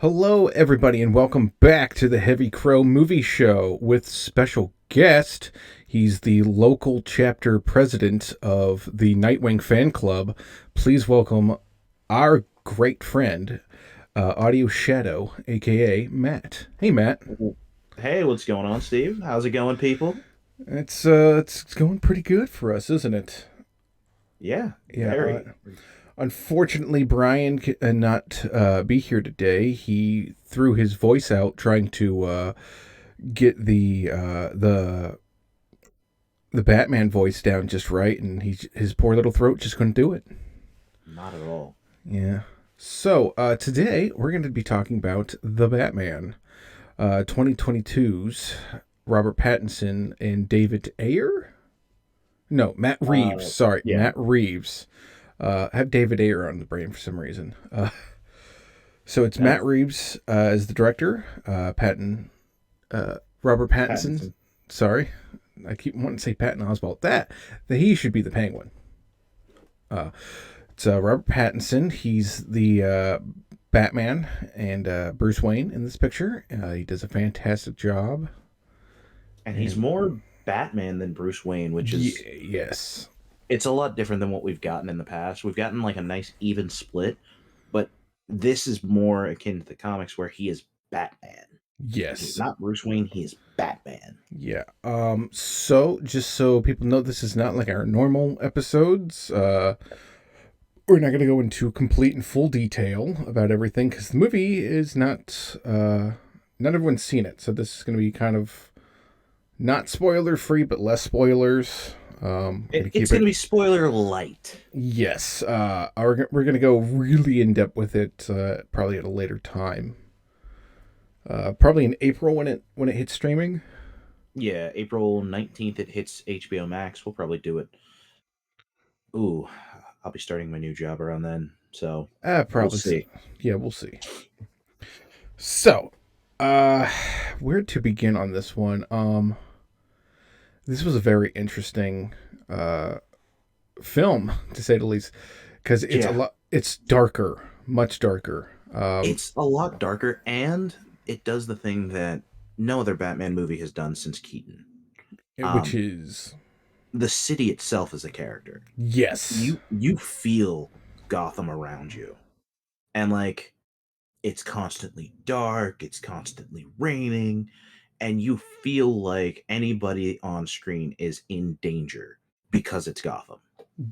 Hello, everybody, and welcome back to the Heavy Crow Movie Show with special guest. He's the local chapter president of the Nightwing fan club. Please welcome our great friend, Audio Shadow, aka Matt. Hey, Matt. Hey, what's going on, Steve? How's it going, people? It's going pretty good for us, isn't it? Yeah, Yeah. very. Unfortunately, Brian cannot be here today. He threw his voice out trying to get the Batman voice down just right, and his poor little throat just couldn't do it. Not at all. Yeah. So today we're going to be talking about the Batman, 2022's Robert Pattinson and David Ayer. No, Matt Reeves. Sorry, Yeah, Matt Reeves. I have David Ayer on the brain for some reson. So it's no, Matt Reeves as the director. Robert Pattinson. Pattinson. Sorry, I keep wanting to say Patton Oswalt. That he should be the Penguin. Uh, it's Robert Pattinson. He's the Batman and Bruce Wayne in this picture. He does a fantastic job. And he's And more Batman than Bruce Wayne, which is yes, it's a lot different than what we've gotten in the past. We've gotten like a nice even split, but this is more akin to the comics where he is Batman. He's yes, not Bruce Wayne, he is Batman. yeah. So just so people know, this is not like our normal episodes. We're not going to go into complete and full detail about everything because the movie is not everyone's seen it. So this is going to be kind of not spoiler free, but less spoilers. Gonna It's keep going it. to be spoiler light. Yes, we're gonna go really in depth with it probably at a later time. Probably in April when it hits streaming. Yeah, April 19th it hits HBO Max. We'll probably do it. Ooh, I'll be starting my new job around then. So we'll Probably. see. Yeah, we'll see. So, uh, where to begin on this one? This was a very interesting uh film to say the least because it's a Yeah, lot. It's darker, much darker. it's a lot darker, and it does the thing that no other Batman movie has done since Keaton. Which Um, is the city itself is a character. yes, You feel Gotham around you, and like it's constantly dark, it's constantly raining, and you feel like anybody on screen is in danger because it's Gotham.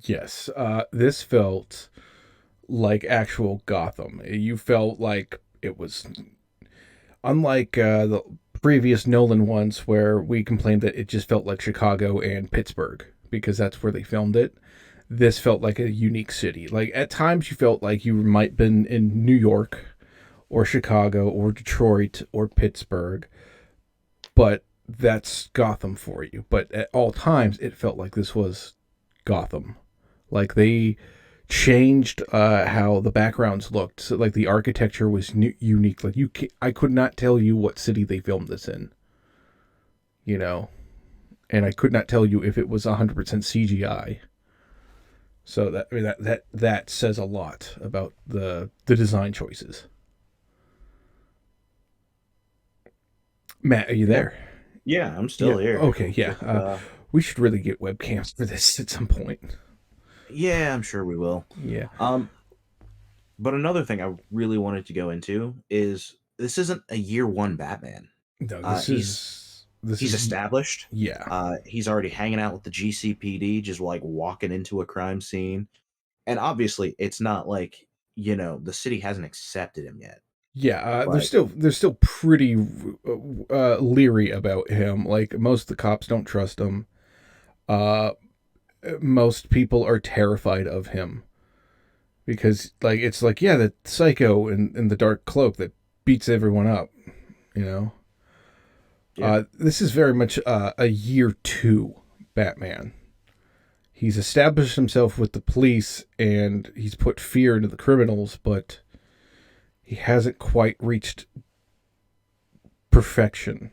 yes. This felt like actual Gotham. You felt like it was unlike the previous Nolan ones where we complained that it just felt like Chicago and Pittsburgh because that's where they filmed it. This felt like a unique city. Like at times you felt like you might been in New York or Chicago or Detroit or Pittsburgh, but that's Gotham for you. But at all times it felt like this was Gotham. Like they changed how the backgrounds looked. So, like the architecture was unique. Like I could not tell you what city they filmed this in. You know, and I could not tell you if it was 100% CGI. So that I mean, that says a lot about the design choices. Matt, are you Yeah, there? yeah, I'm Yeah. still here. Okay. Yeah. Just We should really get webcams for this at some point. yeah, I'm sure we will. Yeah. Um, but another thing I really wanted to go into is this isn't a year one Batman. No, Uh, he's this he's is established. yeah. He's already hanging out with the GCPD, just like walking into a crime scene. And obviously, it's not like the city hasn't accepted him yet. Yeah, But they're still pretty leery about him. Like most of the cops don't trust him. Uh, Most people are terrified of him because like it's like yeah, the psycho in the dark cloak that beats everyone up. You know, yeah, this is very much a year two Batman. He's established himself with the police and he's put fear into the criminals, but he hasn't quite reached perfection.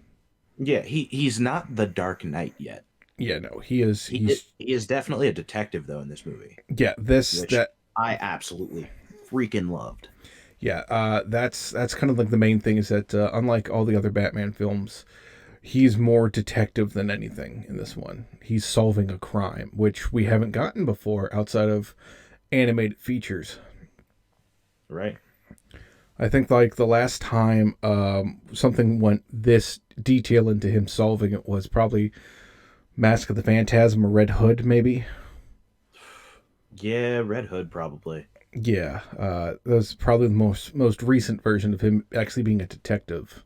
yeah, he's not the Dark Knight yet. Yeah, no, he is. He is definitely a detective though in this movie, Yeah, this which that I absolutely freaking loved. Yeah, that's kind of like the main thing is that unlike all the other Batman films, he's more detective than anything in this one. He's solving a crime, which we haven't gotten before outside of animated features. Right. I think like the last time something went this detail into him solving it was probably Mask of the Phantasm or Red Hood, maybe. Yeah, Red Hood probably. Yeah, that was probably the most recent version of him actually being a detective.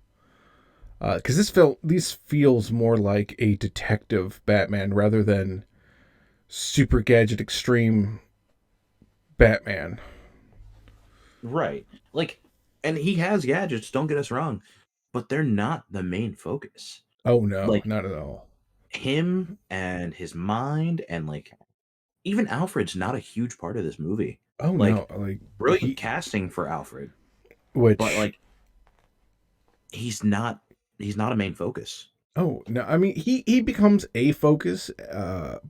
Because this feels more like a detective Batman rather than super gadget extreme Batman. Right. Like, and he has gadgets, don't get us wrong, but they're not the main focus. Oh no, Like not at all. him and his mind and like even Alfred's not a huge part of this movie. Oh Like no, like brilliant he, casting for Alfred, but which like he's not he's not a main focus. oh no, I mean he becomes a focus,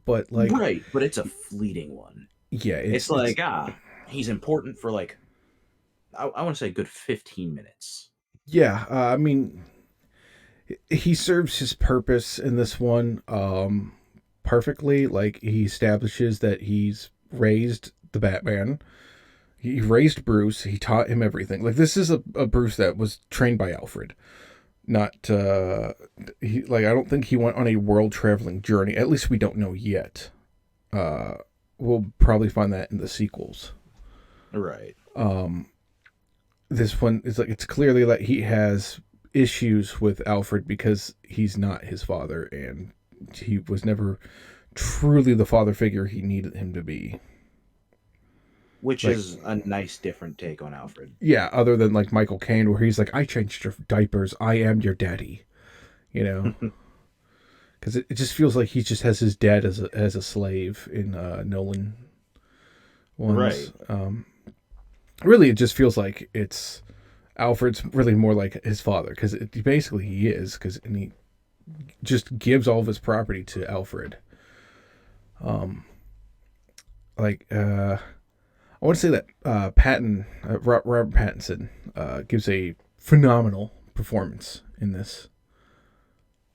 but like Right, but it's a fleeting one. yeah, It's it's like he's important for like I want to say a good 15 minutes. yeah. I mean he serves his purpose in this one perfectly. Like he establishes that he's raised the Batman. He raised Bruce. He taught him everything. Like this is a Bruce that was trained by Alfred. Not he like I don't think he went on a world traveling journey. At least we don't know yet. Uh, we'll probably find that in the sequels. Right. This one is like it's clearly like he has issues with Alfred because he's not his father and he was never truly the father figure he needed him to be. Which Like is a nice different take on Alfred. yeah, other than like Michael Caine where he's like I changed your diapers, I am your daddy, you know. Because it just feels like he just has his dad as a slave in Nolan ones. Right. Really, it just feels like it's Alfred's really more like his father because basically he is because he just gives all of his property to Alfred. Like I want to say that Robert Pattinson gives a phenomenal performance in this.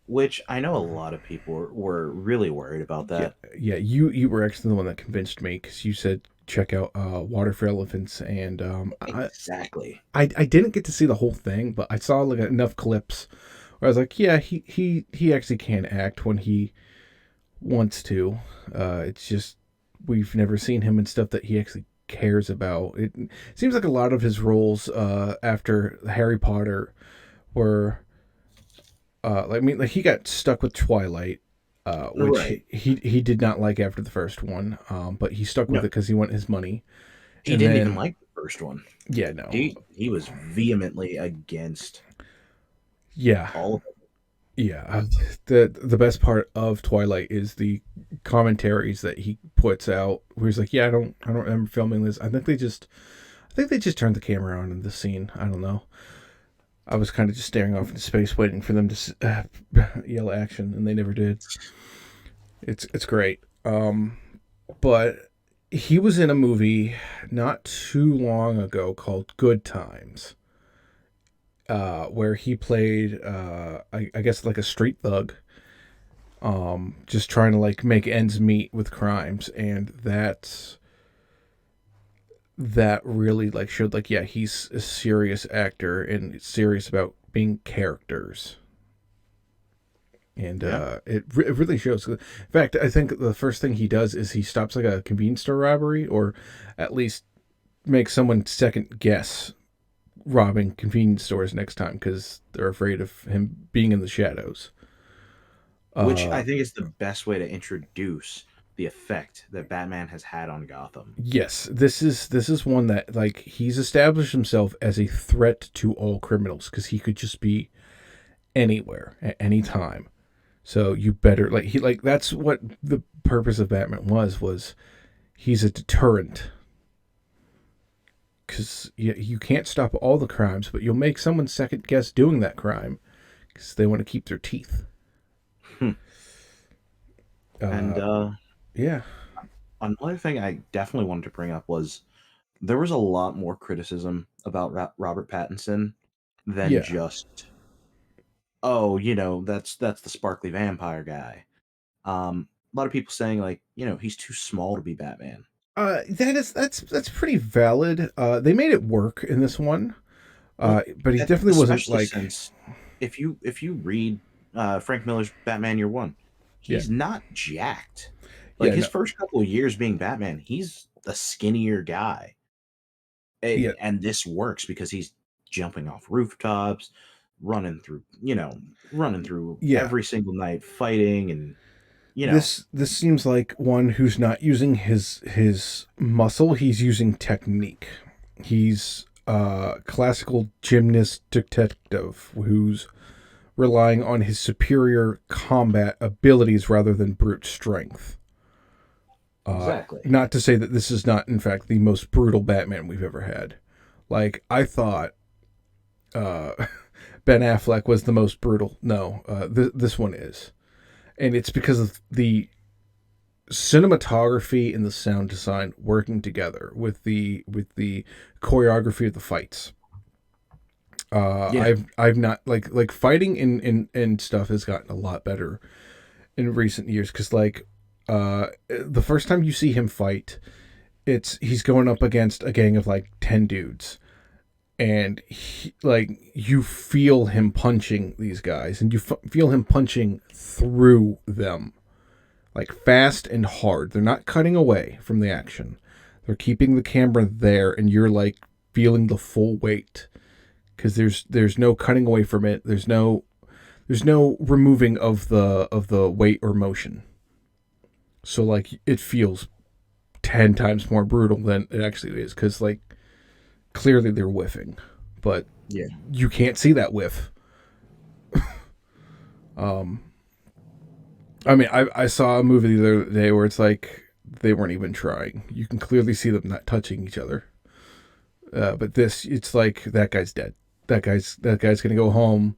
Which I know a lot of people were really worried about Yeah, that. yeah. You were actually the one that convinced me because you said check out Water for Elephants, and Exactly. I didn't get to see the whole thing, but I saw like enough clips where I was like, yeah, he actually can act when he wants to. It's just we've never seen him in stuff that he actually cares about. It seems like a lot of his roles after Harry Potter were I mean, like he got stuck with Twilight, which Right. he did not like after the first one, but he stuck with No, it because he wanted his money. he And didn't even then like the first one. yeah, no, He was vehemently against yeah, all of yeah. The best part of Twilight is the commentaries that he puts out, where he's like, yeah, I don't remember filming this. I think they just turned the camera on in the scene. I don't know. I was kind of just staring off into space, waiting for them to yell action, and they never did. It's great. But he was in a movie not too long ago called Good Times, where he played, I guess, like a street thug, just trying to like make ends meet with crimes, and that really like showed like yeah he's a serious actor and serious about being characters. And Yeah. it really shows. In fact, I think the first thing he does is he stops like a convenience store robbery, or at least makes someone second guess robbing convenience stores next time because they're afraid of him being in the shadows. Which Uh, I think is the best way to introduce the effect that Batman has had on Gotham. yes, this is one that like he's established himself as a threat to all criminals because he could just be anywhere at any time. So you better like he like that's what the purpose of Batman was he's a deterrent because you can't stop all the crimes, but you'll make someone second guess doing that crime because they want to keep their teeth. Hmm. And Uh, yeah. another thing I definitely wanted to bring up was there was a lot more criticism about Robert Pattinson than Yeah. just, oh, that's the sparkly vampire guy. A lot of people saying like, he's too small to be Batman. That's pretty valid. They made it work in this one. Well, But he definitely wasn't especially like, since if you read Frank Miller's Batman Year One, yeah, he's not jacked. Like yeah, his no, first couple of years being Batman, he's a skinnier guy, yeah, and this works because he's jumping off rooftops, running through, running through yeah. every single night, fighting, and you know This seems like one who's not using his muscle. He's using technique. He's a classical gymnast detective who's relying on his superior combat abilities rather than brute strength. exactly. Not to say that this is not, in fact, the most brutal Batman we've ever had. Like, I thought uh, Ben Affleck was the most brutal. No, this one is. And it's because of the cinematography and the sound design working together with the choreography of the fights. Yeah, I've not like fighting in stuff has gotten a lot better in recent years because the first time you see him fight, he's going up against a gang of like 10 dudes, and you feel him punching these guys, and you feel him punching through them, like fast and hard. They're not cutting away from the action. They're keeping the camera there, and you're like feeling the full weight because there's no cutting away from it. There's no removing of the weight or motion. So like it feels 10 times more brutal than it actually is because like clearly they're whiffing, but yeah. you can't see that whiff. Um, I mean, I saw a movie the other day where it's like they weren't even trying. You can clearly see them not touching each other. But this, it's like that guy's dead. That guy's gonna go home,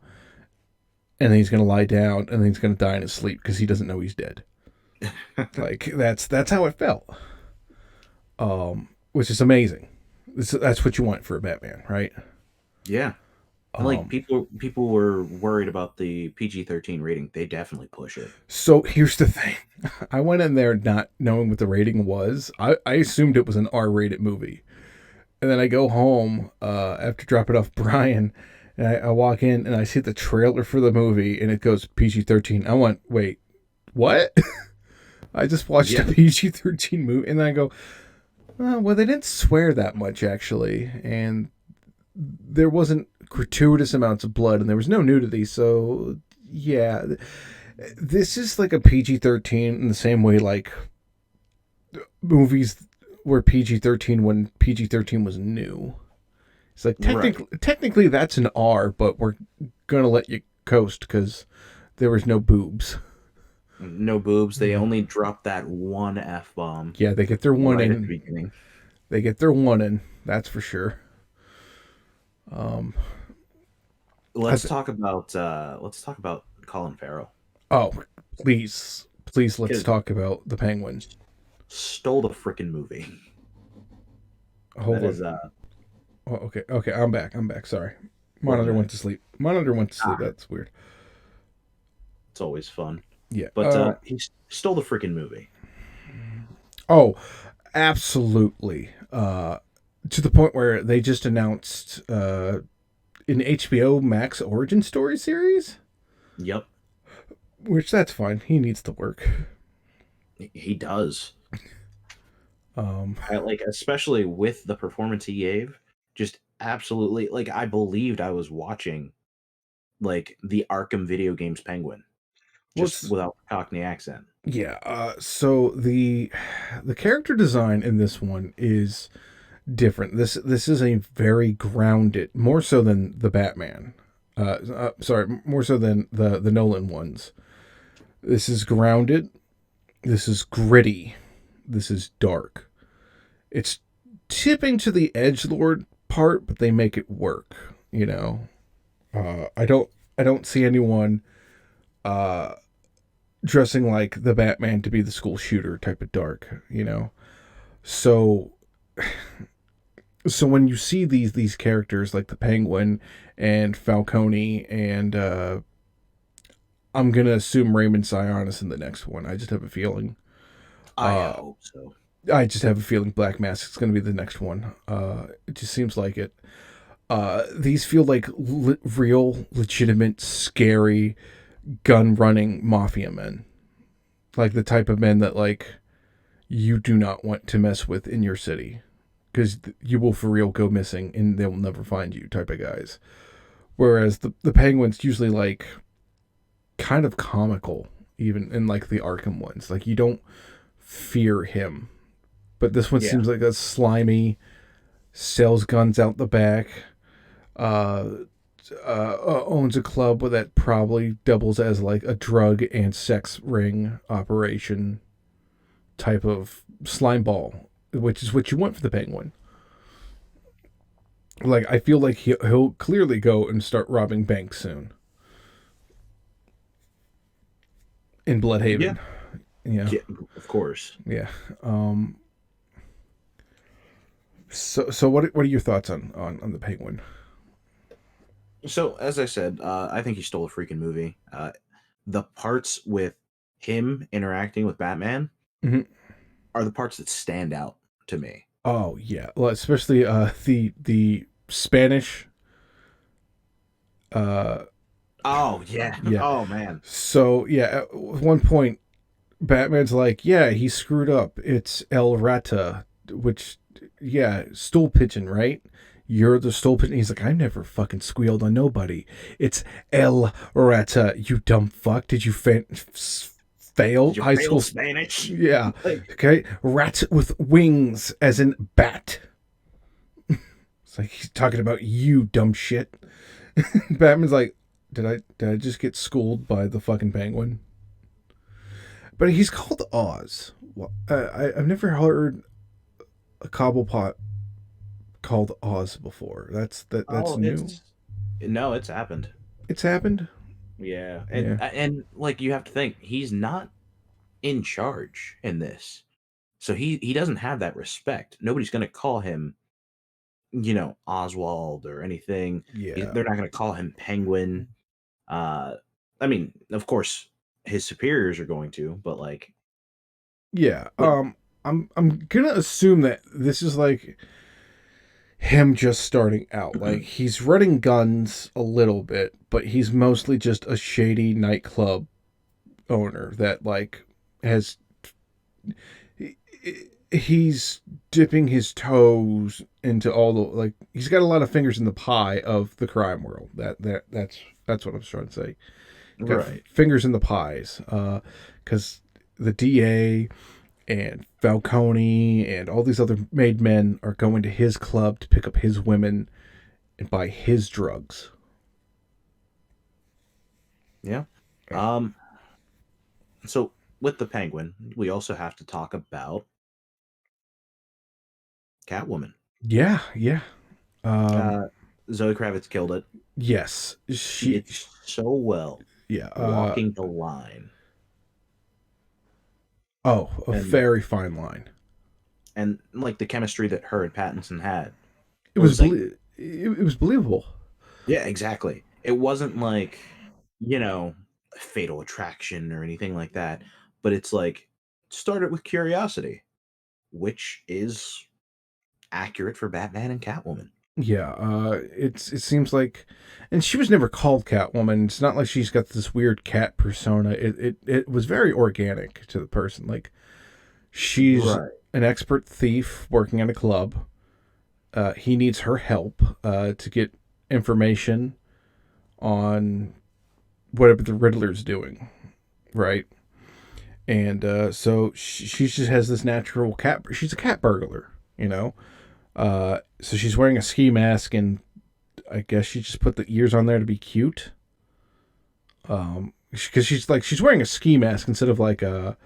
and then he's gonna lie down, and then he's gonna die in his sleep because he doesn't know he's dead. Like that's how it felt. Which is amazing. That's what you want for a Batman, right? Yeah. And like Um, people were worried about the PG-13 rating. They definitely push it. so here's the thing. I went in there not knowing what the rating was. I assumed it was an R-rated movie. And then I go home after dropping off Brian, and I walk in and I see the trailer for the movie, and it goes PG-13. I went, wait, what? I just watched a Yeah. PG-13 movie, and then I go, oh, well, they didn't swear that much actually, and there wasn't gratuitous amounts of blood, and there was no nudity, so yeah, this is like a PG-13 in the same way like movies were PG-13 when PG-13 was new. It's like Right. technically that's an R, but we're gonna let you coast because there was no boobs. No boobs. They Yeah, only dropped that one F bomb yeah, they get their one right at the in. beginning. They get their one in. That's for sure. Um, I Let's th- talk about Colin Farrell oh, please, let's because talk about the Penguin. stole the freaking movie. Hold That on. is Oh, okay, I'm back. Sorry, monitor went to organized. sleep. Monitor went to sleep. Ah, That's weird. it's always fun. Yeah. But he stole the freaking movie. Oh, absolutely. To the point where they just announced an HBO Max Origin Story series, Yep, which that's fine. He needs to work. he does. Um, I like, especially with the performance he gave. Just absolutely, like, I believed I was watching like the Arkham video games Penguin, well, just without the Cockney accent. yeah. So the character design in this one is different. This is a very grounded, more so than the Batman. Sorry, more so than the Nolan ones. This is grounded. This is gritty. This is dark. It's tipping to the edge lord part, but they make it work. You know, I don't see anyone uh, dressing like the Batman to be the school shooter type of dark. You know, so So when you see these characters like the Penguin and Falcone and I'm gonna assume Raymond Sionis in the next one. I just have a feeling. I Uh, hope so. I just have a feeling Black Mask is gonna be the next one. It just seems like it. These feel like real, legitimate, scary, gun running mafia men, like the type of men that like you do not want to mess with in your city because you will for real go missing and they will never find you type of guys. Whereas the Penguin's usually like kind of comical, even in like the Arkham ones. Like you don't fear him, but this one Yeah. seems like a slimy, sells guns out the back, uh, owns a club that probably doubles as like a drug and sex ring operation type of slime ball, which is what you want for the Penguin. Like I feel like he'll clearly go and start robbing banks soon in Yeah. Bloodhaven. Yeah, Yeah, of course. yeah. Um, so what are your thoughts on the Penguin? So, as I said, I think he stole a freaking movie. The parts with him interacting with Batman Mm-hmm. are the parts that stand out to me. Oh yeah, well especially the Spanish. Uh, Oh yeah. yeah. Oh man. So yeah, at one point Batman's like, yeah, he screwed up. It's El Rata, which yeah, stool pigeon, right? You're the stool pigeon. He's like, I never fucking squealed on nobody. It's El Rata, you dumb fuck. Did you fail Did you high fail school? Spanish? Yeah. Like, Okay. Rat with wings, as in bat. It's like he's talking about you, dumb shit. Batman's like, did I just get schooled by the fucking penguin? But he's called Oz. Well, I've never heard a Cobblepot called Oz before. That's oh, new. it's no, it's happened. It's happened. Yeah, Yeah. and like you have to think he's not in charge in this, so he doesn't have that respect. Nobody's gonna call him, Oswald or anything. Yeah. They're not gonna call him Penguin. Uh, I mean, of course, his superiors are going to, but like, Yeah. but I'm gonna assume that this is like him just starting out. Like he's running guns a little bit, but he's mostly just a shady nightclub owner that like has he's dipping his toes into all the like he's got a lot of fingers in the pie of the crime world. That's what I'm trying to say. Got right, fingers in the pies, because the DA and Falcone and all these other made men are going to his club to pick up his women and buy his drugs. yeah. Um, so with the Penguin, we also have to talk about Catwoman. Yeah, yeah. Um, Uh, Zoe Kravitz killed it. yes, She did so well yeah. walking the line, Oh, a and very fine line. like the chemistry that her and Pattinson had It was was like, it was believable. yeah, exactly. It wasn't like, you know, Fatal Attraction or anything like that, but it's like started with curiosity, which is accurate for Batman and Catwoman. Yeah, it seems like, and she was never called Catwoman. It's not like she's got this weird cat persona. It was very organic to the person. Like she's Right. an expert thief working at a club. He needs her help to get information on whatever the Riddler's doing, right? And so she just has this natural cat. She's a cat burglar, you know. So she's wearing a ski mask, and I guess she just put the ears on there to be cute. Because she's wearing a ski mask instead of like a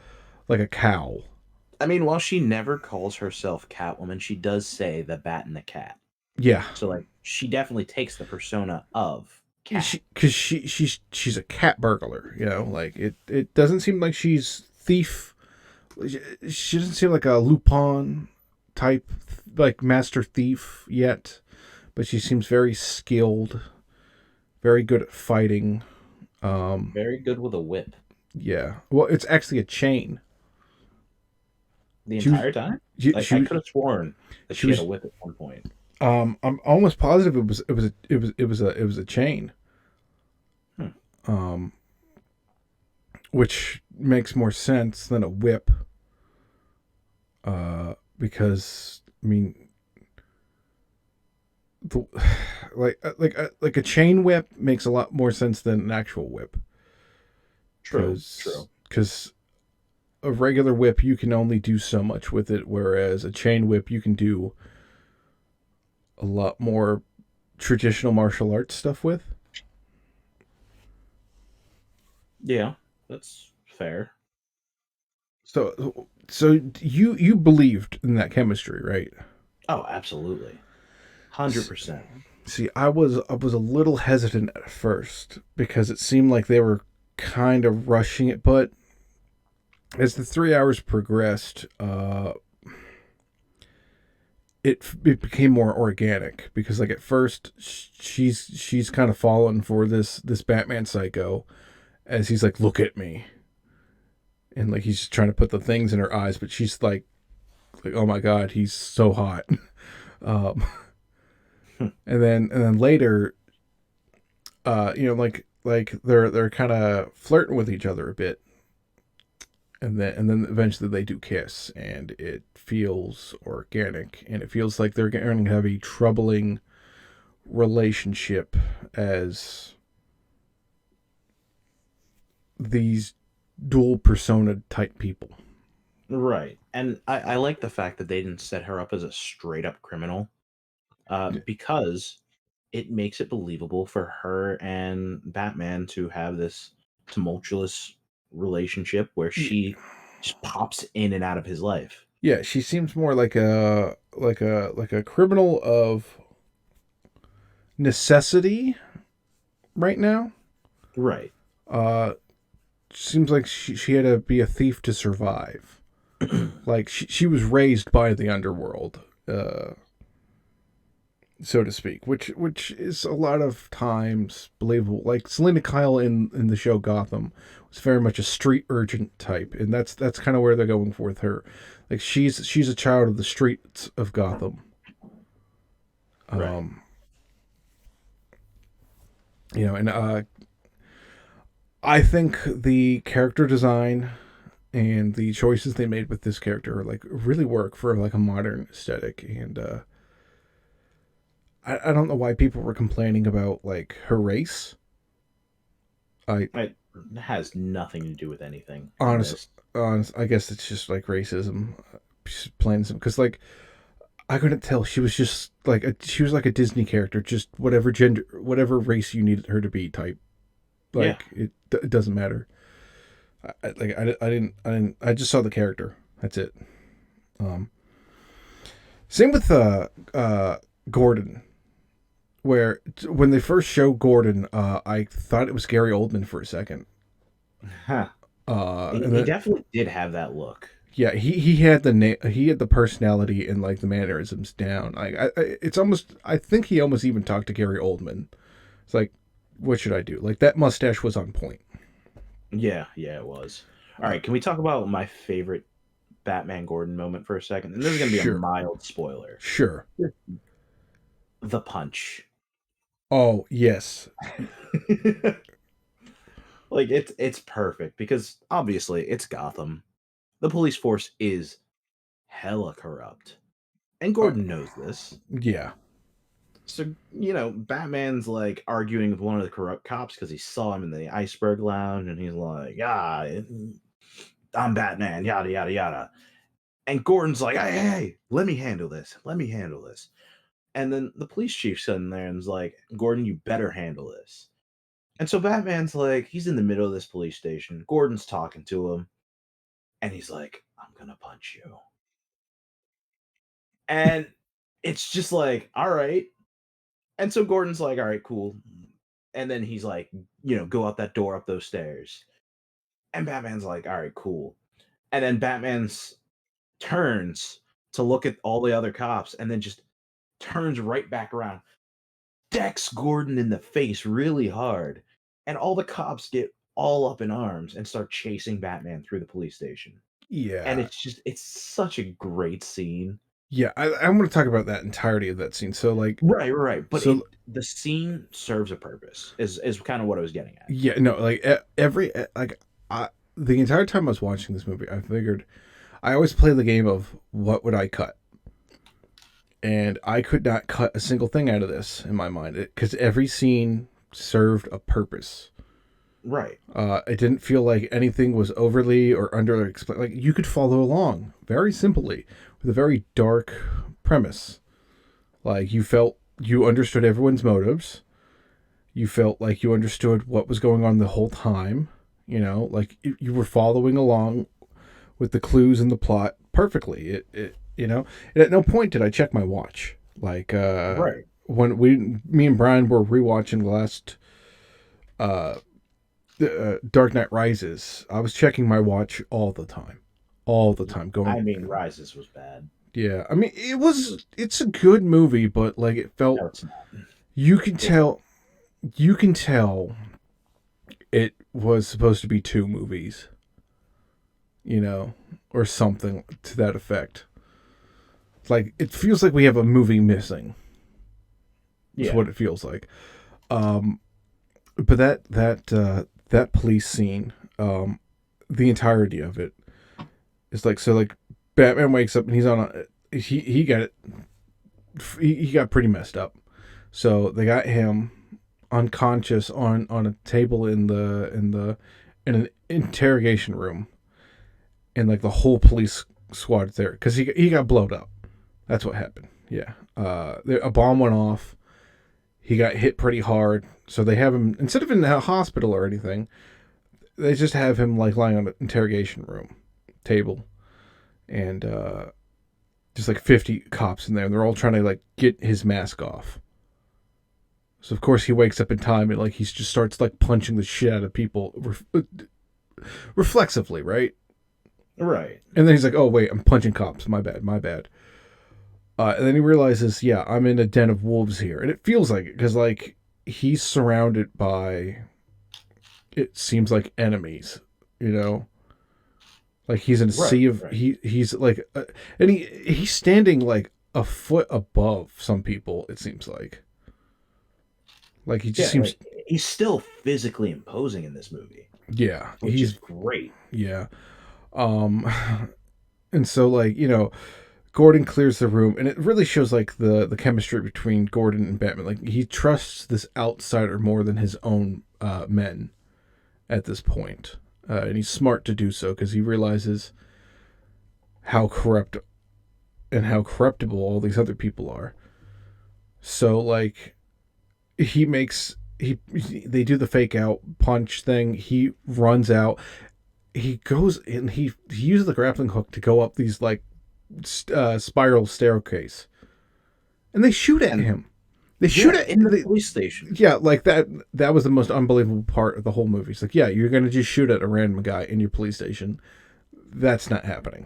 cowl. I mean, while she never calls herself Catwoman, she does say the bat and the cat. Yeah, So like she definitely takes the persona of Cat. because she's a cat burglar. You know, like it doesn't seem like she's thief. She doesn't seem like a Lupin type, like master thief yet, but she seems very skilled, very good at fighting. Um, Very good with a whip. yeah. Well, it's actually a chain. The She was, entire time? she, Like she I was, could have sworn that she she had a was. whip at one point. I'm almost positive it was a chain. Hmm. Um, which makes more sense than a whip. Because I mean, the like a chain whip makes a lot more sense than an actual whip. True, Because a regular whip you can only do so much with it, whereas a chain whip you can do a lot more traditional martial arts stuff with. yeah, that's fair. So you believed in that chemistry, right? Oh, absolutely. 100%. See, I was a little hesitant at first because it seemed like they were kind of rushing it, but as the 3 hours progressed, it became more organic because like at first she's kind of fallen for this Batman psycho as he's like, look at me, and like he's just trying to put the things in her eyes, but she's like oh my god, he's so hot. um, and then later, like they're kind of flirting with each other a bit, and then eventually they do kiss, and it feels organic, and it feels like they're going to have a troubling relationship as these dual persona type people. Right. And I like the fact that they didn't set her up as a straight up criminal, because it makes it believable for her and Batman to have this tumultuous relationship where she just pops in and out of his life. Yeah, she seems more like a criminal of necessity right now. Right. Uh, seems like she had to be a thief to survive. Like she was raised by the underworld, so to speak, which is a lot of times believable. Like Selena Kyle in the show Gotham was very much a street urchin type, and that's kind of where they're going for with her. Like she's a child of the streets of Gotham. Right. Um, and I think the character design and the choices they made with this character like really work for like a modern aesthetic, and I don't know why people were complaining about like her race. I It has nothing to do with anything in honest, this. I guess it's just like racism, just plain some. Because like I couldn't tell. She was just like she was like a Disney character, just whatever gender, whatever race you needed her to be type. Yeah. Like it doesn't matter. I just saw the character. That's it. Um, Same with Gordon, where when they first showed Gordon, I thought it was Gary Oldman for a second. Huh. And He then definitely did have that look. yeah, he had he had the personality and like the mannerisms down. Like it's almost I think he almost even talked to Gary Oldman. It's like, what should I do? Like that mustache was on point. Yeah, yeah, it was. All Uh, right, can we talk about my favorite Batman Gordon moment for a second? And this is going to be a sure, mild spoiler. sure. The punch. Oh yes, Like it's perfect because obviously it's Gotham. The police force is hella corrupt. And uh, Gordon knows this. yeah. So, Batman's like arguing with one of the corrupt cops because he saw him in the iceberg lounge and he's like, I'm Batman, yada yada yada. And Gordon's like, hey, let me handle this. Let me handle this. And then the police chief's sitting there and is like, Gordon, you better handle this. And so Batman's like, he's in the middle of this police station. Gordon's talking to him, and he's like, I'm gonna punch you. And it's just like, all right. And so Gordon's like, all right, cool. And then he's like, go out that door up those stairs. And Batman's like, all right, cool. And then Batman's turns to look at all the other cops and then just turns right back around, decks Gordon in the face really hard, and all the cops get all up in arms and start chasing Batman through the police station. And Yeah. it's such a great scene. Yeah, I'm going to talk about that entirety of that scene. So like, Right, right. But so the scene serves a purpose. Is kind of what I was getting at. yeah, no, like like I, the entire time I was watching this movie, I figured I always play the game of what would I cut, and I could not cut a single thing out of this in my mind because every scene served a purpose. Right. It didn't feel like anything was overly or under explained. Like you could follow along very simply with a very dark premise. Like you understood everyone's motives. You felt like you understood what was going on the whole time. You know, like you were following along with the clues and the plot perfectly. You know, and at no point did I check my watch. Like Right. when me and Brian were rewatching the last uh, Dark Knight Rises, I was checking my watch all the time. I Going, mean, Rises was bad. yeah. I mean, it's a good movie, but like it felt No, it's not. you can It's tell you can tell it was supposed to be two movies, you know, or something to that effect. Like it feels like we have a movie missing. Is yeah. what it feels like. Um, but that police scene, the entirety of it is like so. Like Batman wakes up and he's on a he got it. He got pretty messed up. So they got him unconscious on a table in an interrogation room, and like the whole police squad's there because he got blowed up. That's what happened. Yeah. A bomb went off. He got hit pretty hard. So they have him instead of in a hospital or anything. They just have him like lying on an interrogation room table, and just like 50 cops in there. And they're all trying to like get his mask off. So of course he wakes up in time and like he just starts like punching the shit out of people reflexively, right? Right. And then he's like, "Oh wait, I'm punching cops. My bad, my bad." And then he realizes, yeah, I'm in a den of wolves here, and it feels like it because like he's surrounded by, it seems like enemies, you know, like he's in a Right. sea of Right. he's like, and he's standing like a foot above some people. It seems like he just Yeah. seems, Like he's still physically imposing in this movie, yeah, which is he's great. yeah, um, and so like you know Gordon clears the room, and it really shows like the chemistry between Gordon and Batman. Like he trusts this outsider more than his own men at this point, and he's smart to do so because he realizes how corrupt and how corruptible all these other people are. So like he makes they do the fake out punch thing. He runs out. He goes and he uses the grappling hook to go up these like spiral staircase, and they shoot at And him. They shoot yeah, at in the police station. yeah, like that. That was the most unbelievable part of the whole movie. It's like, yeah, you're gonna just shoot at a random guy in your police station. That's not happening.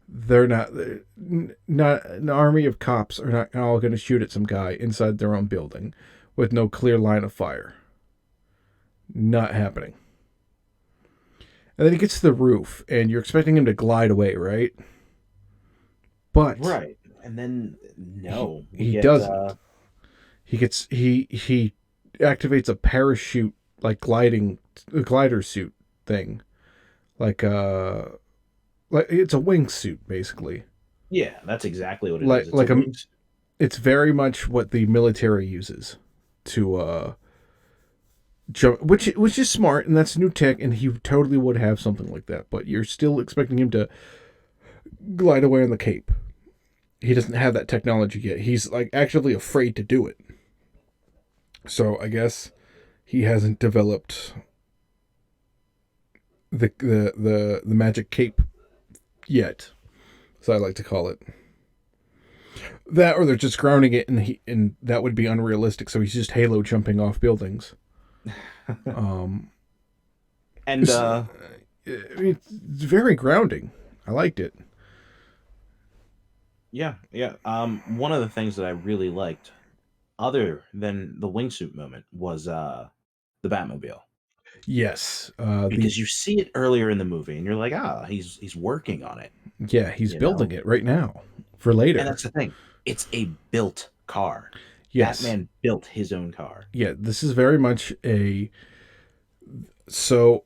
They're not an army of cops are not all gonna shoot at some guy inside their own building with no clear line of fire. Not happening. And then he gets to the roof, and you're expecting him to glide away, right? But Right. And then no, we he get doesn't. He activates a parachute like a glider suit thing, like like it's a wingsuit basically. yeah, that's exactly what it is. Like It's a like a wings. it's very much what the military uses to jump, which is smart and that's new tech, and he totally would have something like that. But you're still expecting him to glide away on the cape. He doesn't have that technology yet. He's like actually afraid to do it. So I guess he hasn't developed the magic cape yet, as I like to call it. That or they're just grounding it, and that would be unrealistic. So he's just halo jumping off buildings. Um, And it's very grounding. I liked it. Yeah, yeah. One of the things that I really liked, other than the wingsuit moment, was the Batmobile. Yes, the Because you see it earlier in the movie and you're like, ah, he's working on it, yeah, he's you know? building it right now for And later. that's the thing. It's a built car. Yes, Batman built his own car. yeah, this is very much a so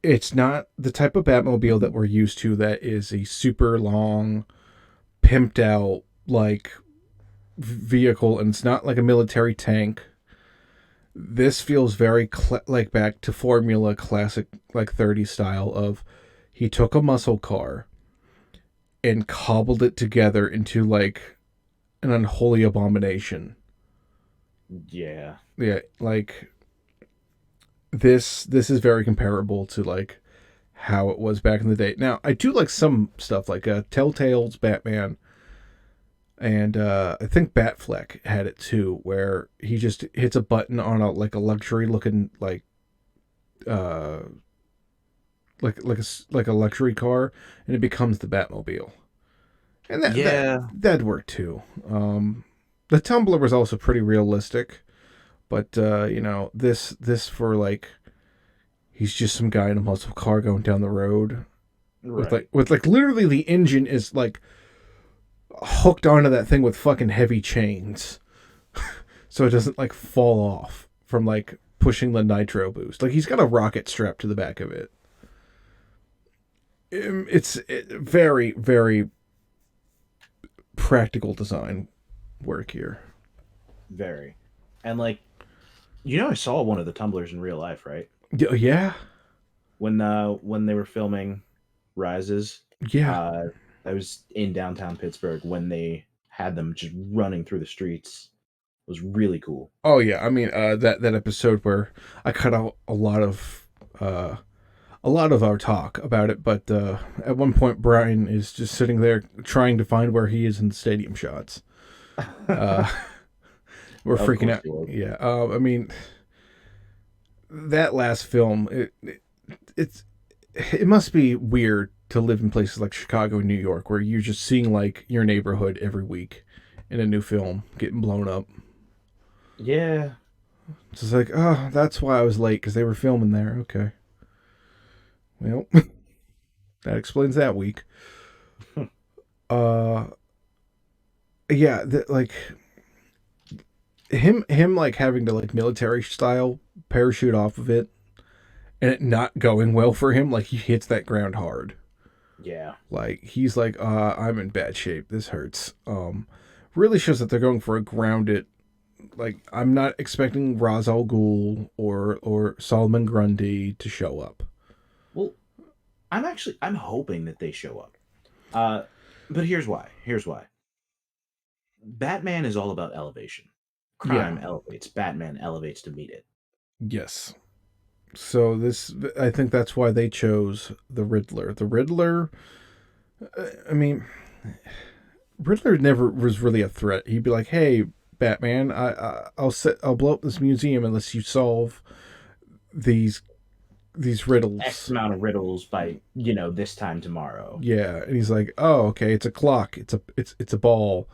it's not the type of Batmobile that we're used to that is a super long, pimped out like vehicle, and it's not like a military tank. This feels very like back to Formula classic like 30s style of he took a muscle car and cobbled it together into like an unholy abomination. Yeah. Yeah, like this is very comparable to like how it was back in the day. Now, I do like some stuff like Telltale's Batman, and I think Batfleck had it too, where he just hits a button on a like a luxury looking uh like a luxury car, and it becomes the Batmobile, and Yeah. that worked too. The Tumbler was also pretty realistic, but this for like he's just some guy in a muscle car going down the road Right. with like literally the engine is like hooked onto that thing with fucking heavy chains so it doesn't like fall off from like pushing the nitro boost. Like he's got a rocket strapped to the back of it. It's very very practical design work here. Very. And like, I saw one of the tumblers in real life, right? Yeah, When they were filming Rises, yeah. uh I was in downtown Pittsburgh when they had them just running through the streets. It was really cool. Oh yeah. I mean, that episode where I cut out uh, a lot of our talk about it, but at one point Brian is just sitting there trying to find where he is in the stadium shots. Uh, we're Of freaking course out. you would. Yeah. I mean, that last film, it's it must be weird to live in places like Chicago and New York where you're just seeing like your neighborhood every week in a new film getting blown up. Yeah. It's just like, oh, that's why I was late because they were filming there. Okay, well, that explains that week. Uh, yeah, like him like having to like military style parachute off of it and it not going well for him. Like he hits that ground hard. Yeah. Like he's like, I'm in bad shape. This hurts. Really shows that they're going for a grounded. Like I'm not expecting Ra's al Ghul or Solomon Grundy to show up. Well, I'm hoping that they show up. Uh but here's why. Here's why. Batman is all about elevation. Yeah. Crime elevates, Batman elevates to meet it. Yes. So this, I think that's why they chose the Riddler. The Riddler. I mean, Riddler never was really a threat. He'd be like, "Hey, Batman, I'll blow up this museum unless you solve these X riddles." amount of riddles by, this time tomorrow. Yeah, and he's like, "Oh, okay, it's a clock. It's a ball.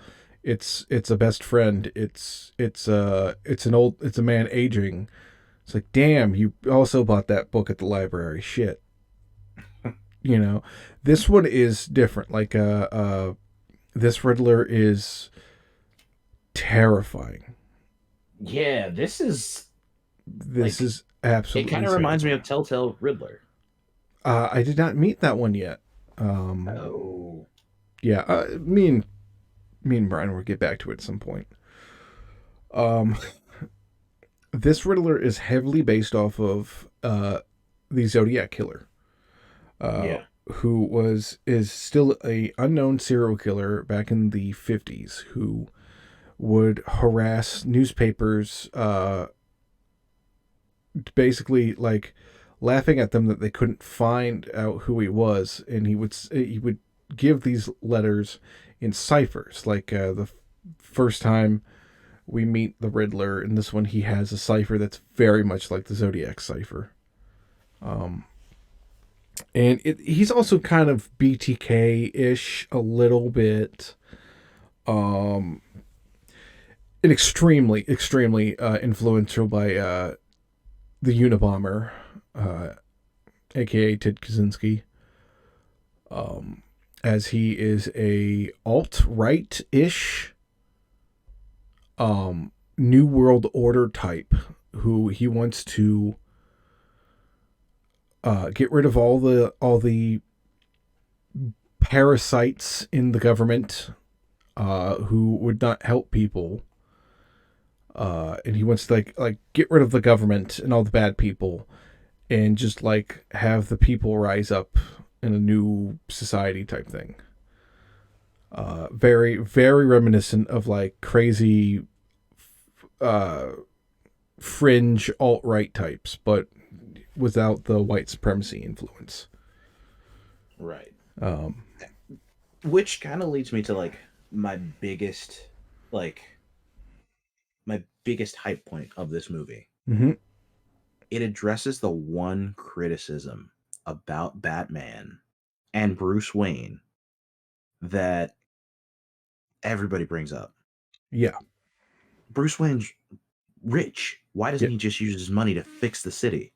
It's a best friend. It's a man aging." It's like, "Damn, you also bought that book at the library." Shit. You know, this one is different. Like this Riddler is terrifying. Yeah, this is This like is it absolutely kind of reminds me of terrifying. Telltale Riddler. I did not meet that one yet. Um, Oh. yeah, me and Brian will get back to it at some point. Um, this Riddler is heavily based off of the Zodiac killer, uh, Yeah. who is still a unknown serial killer back in the 50s who would harass newspapers, basically like laughing at them that they couldn't find out who he was, and he would give these letters in ciphers. Like the first time we meet the Riddler, in this one he has a cipher that's very much like the Zodiac cipher. Um, And he's also kind of BTK ish a little bit. Um, and extremely influential by the Unabomber, uh, aka Ted Kaczynski, um, as he is a alt right ish New World Order type who he wants to get rid of all the parasites in the government who would not help people. And he wants to like get rid of the government and all the bad people and just like have the people rise up in a new society type thing. Very very reminiscent of like crazy uh, fringe alt right types, but without the white supremacy influence. Right. Um, Which kind of leads me to like like my biggest hype point of this movie. mm-hmm. It addresses the one criticism about Batman and Bruce Wayne that everybody brings up. Yeah, Bruce Wayne's rich. Why doesn't yeah, he just use his money to fix the city?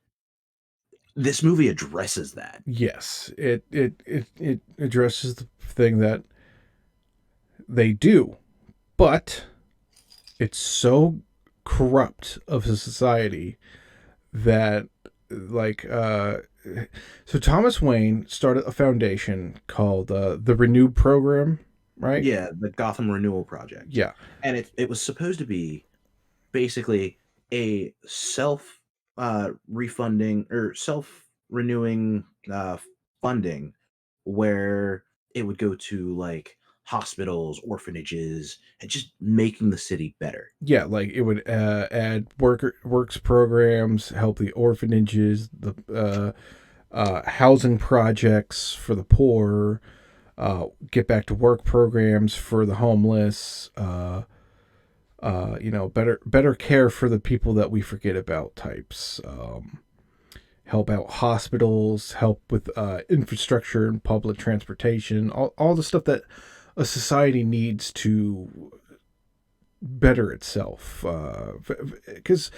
This movie addresses that. yes. It addresses the thing that they do, but it's so corrupt of a society that like so Thomas Wayne started a foundation called the Renew Program, right? Yeah, the Gotham Renewal Project. Yeah, And it was supposed to be basically a self refunding or self renewing funding where it would go to like hospitals, orphanages, and just making the city better. yeah, like it would add works programs, help the orphanages, the housing projects for the poor, get back to work programs for the homeless, better care for the people that we forget about types. Help out hospitals, help with infrastructure and public transportation, all the stuff that a society needs to better itself. Because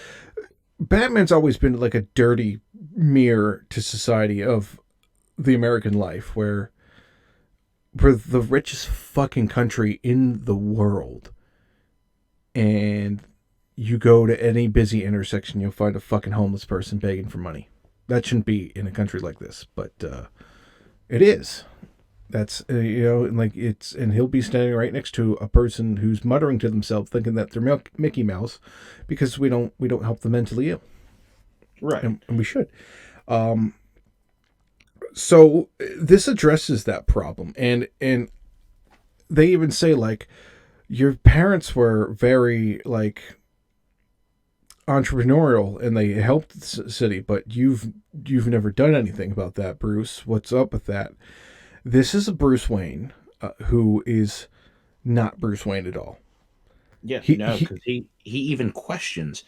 Batman's always been like a dirty mirror to society of the American life, where we're the richest fucking country in the world, and you go to any busy intersection, you'll find a fucking homeless person begging for money. That shouldn't be in a country like this, but it is. That's and like and he'll be standing right next to a person who's muttering to themselves, thinking that they're Mickey Mouse, because we don't help the mentally ill, Right. and we should. Um, so this addresses that problem, and they even say like your parents were very like entrepreneurial and they helped the city, but you've never done anything about that, Bruce. What's up with that? This is a Bruce Wayne who is not Bruce Wayne at all. Yeah, He, no, he because he even questions,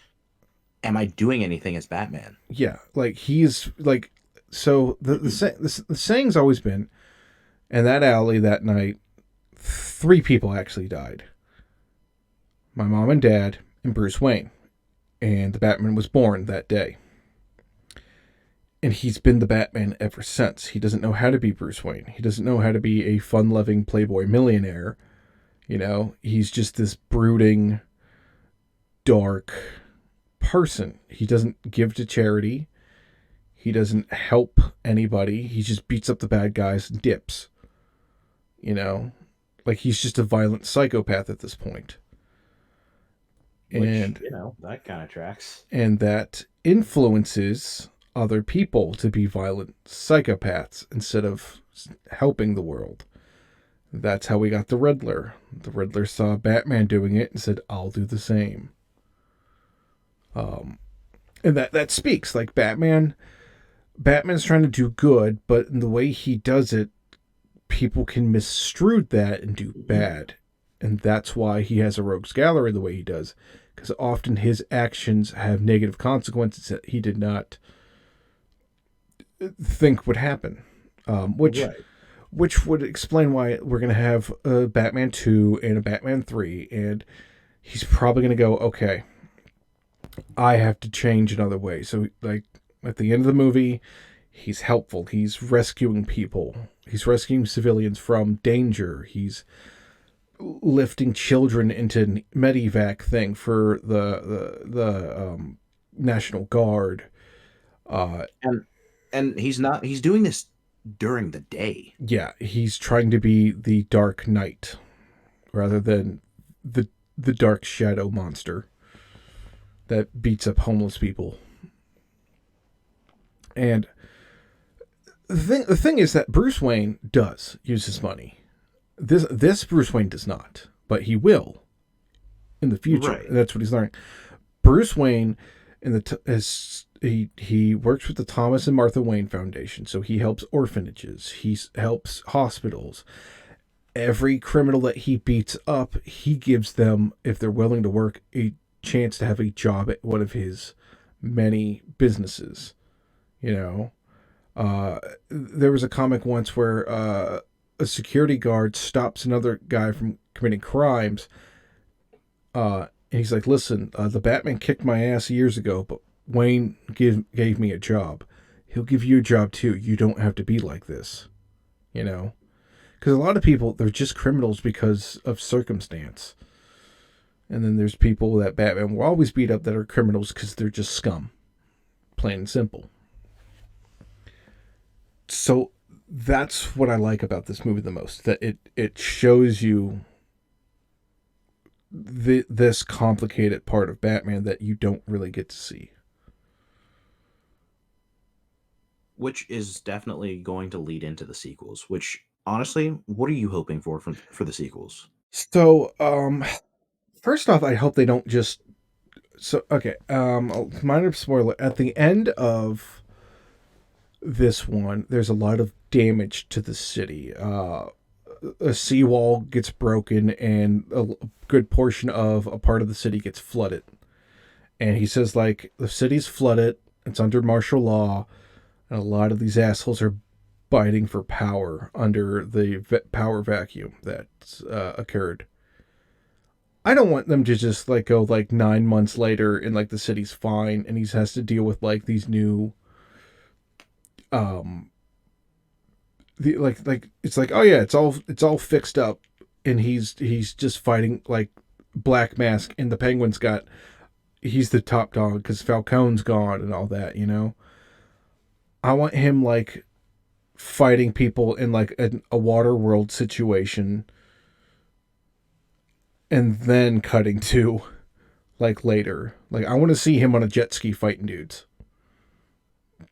"Am I doing anything as Batman?" yeah, like he's like so the saying's always been, in that alley that night, three people actually died. My mom and dad and Bruce Wayne, and the Batman was born that day. And he's been the Batman ever since. He doesn't know how to be Bruce Wayne. He doesn't know how to be a fun-loving playboy millionaire. He's just this brooding, dark person. He doesn't give to charity. He doesn't help anybody. He just beats up the bad guys and dips. You know, like he's just a violent psychopath at this point. Which, And that kind of tracks. and that influences other people to be violent psychopaths instead of helping the world. That's how we got the Riddler. The Riddler saw Batman doing it and said, "I'll do the same." And that speaks like Batman's trying to do good, but in the way he does it, people can misstrue that and do bad. And that's why he has a rogues gallery the way he does, because often his actions have negative consequences that he did not think would happen, which Right. would explain why we're going to have a Batman 2 and a Batman 3, and he's probably going to go, okay, I have to change another way. So, like, at the end of the movie, he's helpful. He's rescuing people. He's rescuing civilians from danger. He's lifting children into medevac thing for the National Guard. Uh, And he's doing this during the day. yeah, he's trying to be the Dark Knight rather than the the Dark Shadow monster that beats up homeless people. And the thing is that Bruce Wayne does use his money. This Bruce Wayne does not, but he will in the future. Right. And that's what he's learning. Bruce Wayne in he works with the Thomas and Martha Wayne Foundation, so he helps orphanages, he helps hospitals. Every criminal that he beats up, he gives them, if they're willing to work, a chance to have a job at one of his many businesses. You know, there was a comic once where a security guard stops another guy from committing crimes. And he's like, "Listen, the Batman kicked my ass years ago, but Wayne gave me a job. He'll give you a job too. You don't have to be like this." You know, because a lot of people, they're just criminals because of circumstance, and then there's people that Batman will always beat up that are criminals because they're just scum, plain and simple. So that's what I like about this movie the most. That it shows you this complicated part of Batman that you don't really get to see. Which is definitely going to lead into the sequels. Which honestly, what are you hoping for the sequels? So, first off, I hope they don't just. So, okay, minor spoiler. At the end of this one, there's a lot of damage to the city. A seawall gets broken, and a good portion of a part of the city gets flooded. And he says, like, the city's flooded, it's under martial law, and a lot of these assholes are biting for power under the power vacuum that's occurred. I don't want them to just like go like 9 months later and like the city's fine and he has to deal with like these new um like it's like, oh yeah, it's all fixed up, and he's just fighting like Black Mask, and the Penguin's got, he's the top dog because Falcone's gone and all that, you know. I want him like fighting people in like a water world situation, and then cutting to like later. Like I want to see him on a jet ski fighting dudes,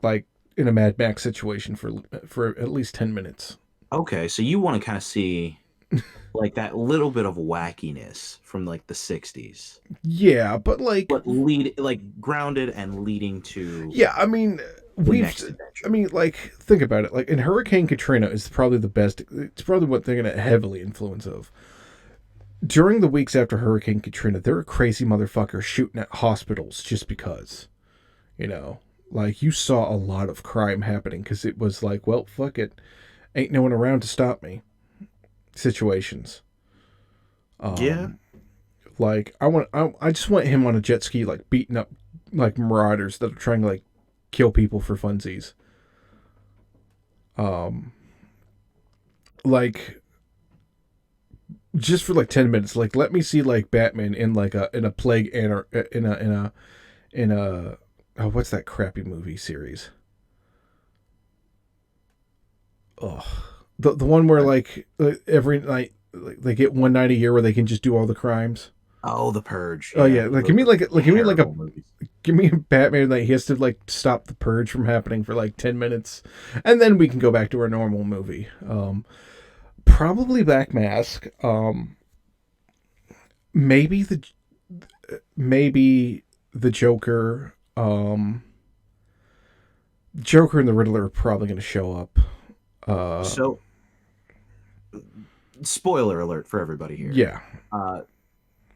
like in a Mad Max situation for at least 10 minutes. Okay, so you want to kind of see like that little bit of wackiness from like the 60s, Yeah, but like, but lead like grounded and leading to yeah, I mean, the we've, next I adventure. mean, like, think about it. Like in Hurricane Katrina is probably the best. It's probably what they're gonna heavily influence of. During the weeks after Hurricane Katrina, there were crazy motherfuckers shooting at hospitals just because, you know, like you saw a lot of crime happening because it was like, well, fuck it, ain't no one around to stop me. Situations. Yeah. Um, like I just want him on a jet ski, like beating up like marauders that are trying to like kill people for funsies. Um, like just for like 10 minutes, like let me see like Batman in like a plague and in a oh, what's that crappy movie series? Oh, the one where like every night like, they get one night a year where they can just do all the crimes. Oh, The Purge. Oh Yeah, yeah, like those are give me like a terrible movies. give me a Batman that he has to like stop the purge from happening for like 10 minutes, and then we can go back to our normal movie. Probably Black Mask. Maybe the Joker. Joker and the Riddler are probably going to show up. Uh, So, spoiler alert for everybody here. yeah, Uh,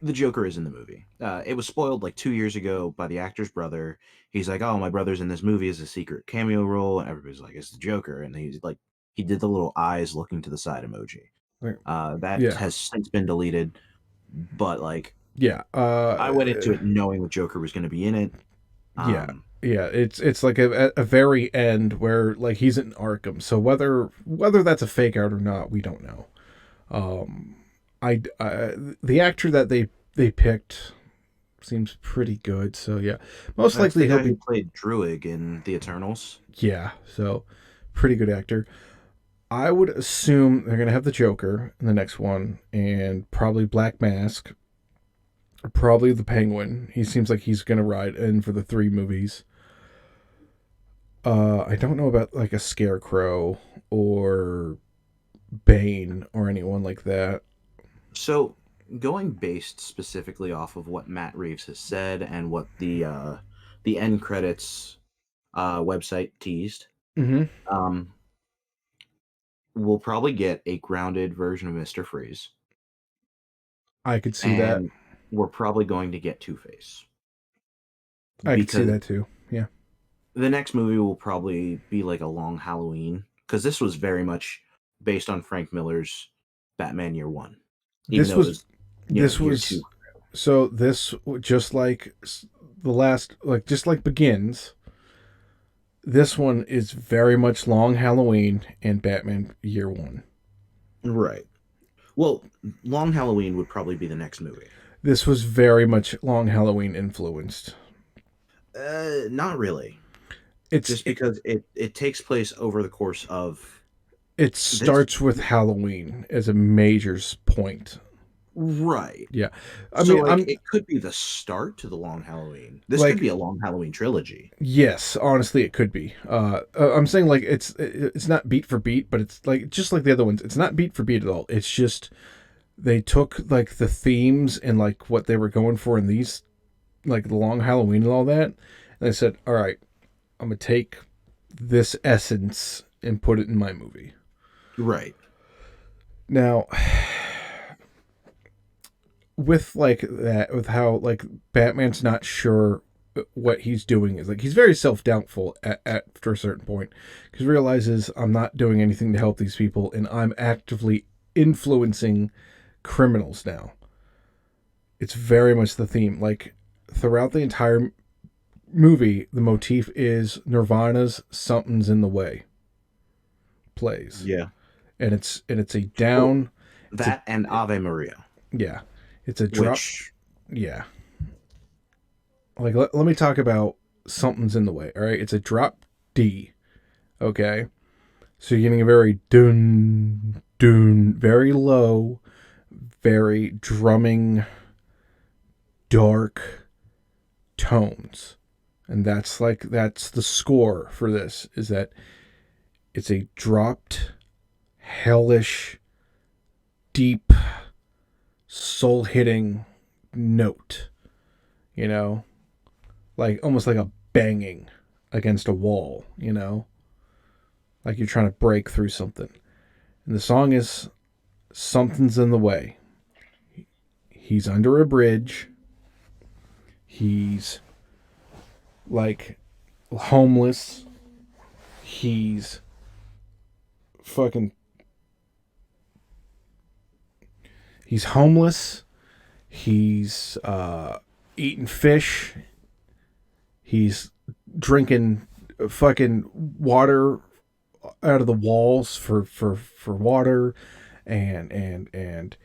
the Joker is in the movie. It was spoiled like 2 years ago by the actor's brother. He's like, "Oh, my brother's in this movie as a secret cameo role," and everybody's like, "It's the Joker," and he's like, he did the little eyes looking to the side emoji. Like, That yeah, has since been deleted, but like yeah, I went into it knowing the Joker was going to be in it. yeah, Um, yeah. It's like a very end where like he's in Arkham. So whether that's a fake out or not, we don't know. Um, the actor that they picked seems pretty good. So yeah, most that's likely the he'll guy be who played Druig in The Eternals. yeah. So pretty good actor. I would assume they're gonna have the Joker in the next one, and probably Black Mask, or probably the Penguin. He seems like he's gonna ride in for the three movies. I don't know about like a Scarecrow or Bane or anyone like that. So, going based specifically off of what Matt Reeves has said and what the end credits website teased, Mm-hmm. um, we'll probably get a grounded version of Mister Freeze, I could see that. and we're probably going to get Two Face I could see because that too. Yeah. the next movie will probably be like a long Halloween because this was very much based on Frank Miller's Batman Year One, even This though it was was this year two. was so this just like the last like just like Begins. This one is very much Long Halloween and Batman Year One. Right. Well, Long Halloween would probably be the next movie. This was very much Long Halloween influenced. Not really. It's Just because it takes place over the course of it this. starts with Halloween as a major point. Right. Yeah, I So mean like I'm it could be the start to the Long Halloween. This could be like a Long Halloween trilogy. yes, honestly it could be. I'm saying like it's not beat for beat, but it's like just like the other ones. It's not beat for beat at all. It's just they took like the themes and like what they were going for in these like the Long Halloween and all that, and they said, all right, I'm gonna take this essence and put it in my movie. Right. Now, with like that, with how like Batman's not sure what he's doing is like he's very self-doubtful after a certain point because he realizes I'm not doing anything to help these people and I'm actively influencing criminals now. It's very much the theme. Like throughout the entire movie, the motif is Nirvana's "Something's in the Way" plays, Yeah. and it's a Well, down, it's a that and Ave Maria, yeah, it's a drop, which yeah. Like let me talk about "Something's in the Way." All right, it's a drop D. Okay, so you're getting a very dun dun, very low, very drumming, dark tones, and that's the score for this. Is that it's a dropped, hellish, deep, soul hitting note, you know? Like almost like a banging against a wall, you know? Like you're trying to break through something. And the song is Something's in the Way. He's under a bridge. He's like homeless. He's fucking. He's homeless. He's eating fish. He's drinking fucking water out of the walls for water, and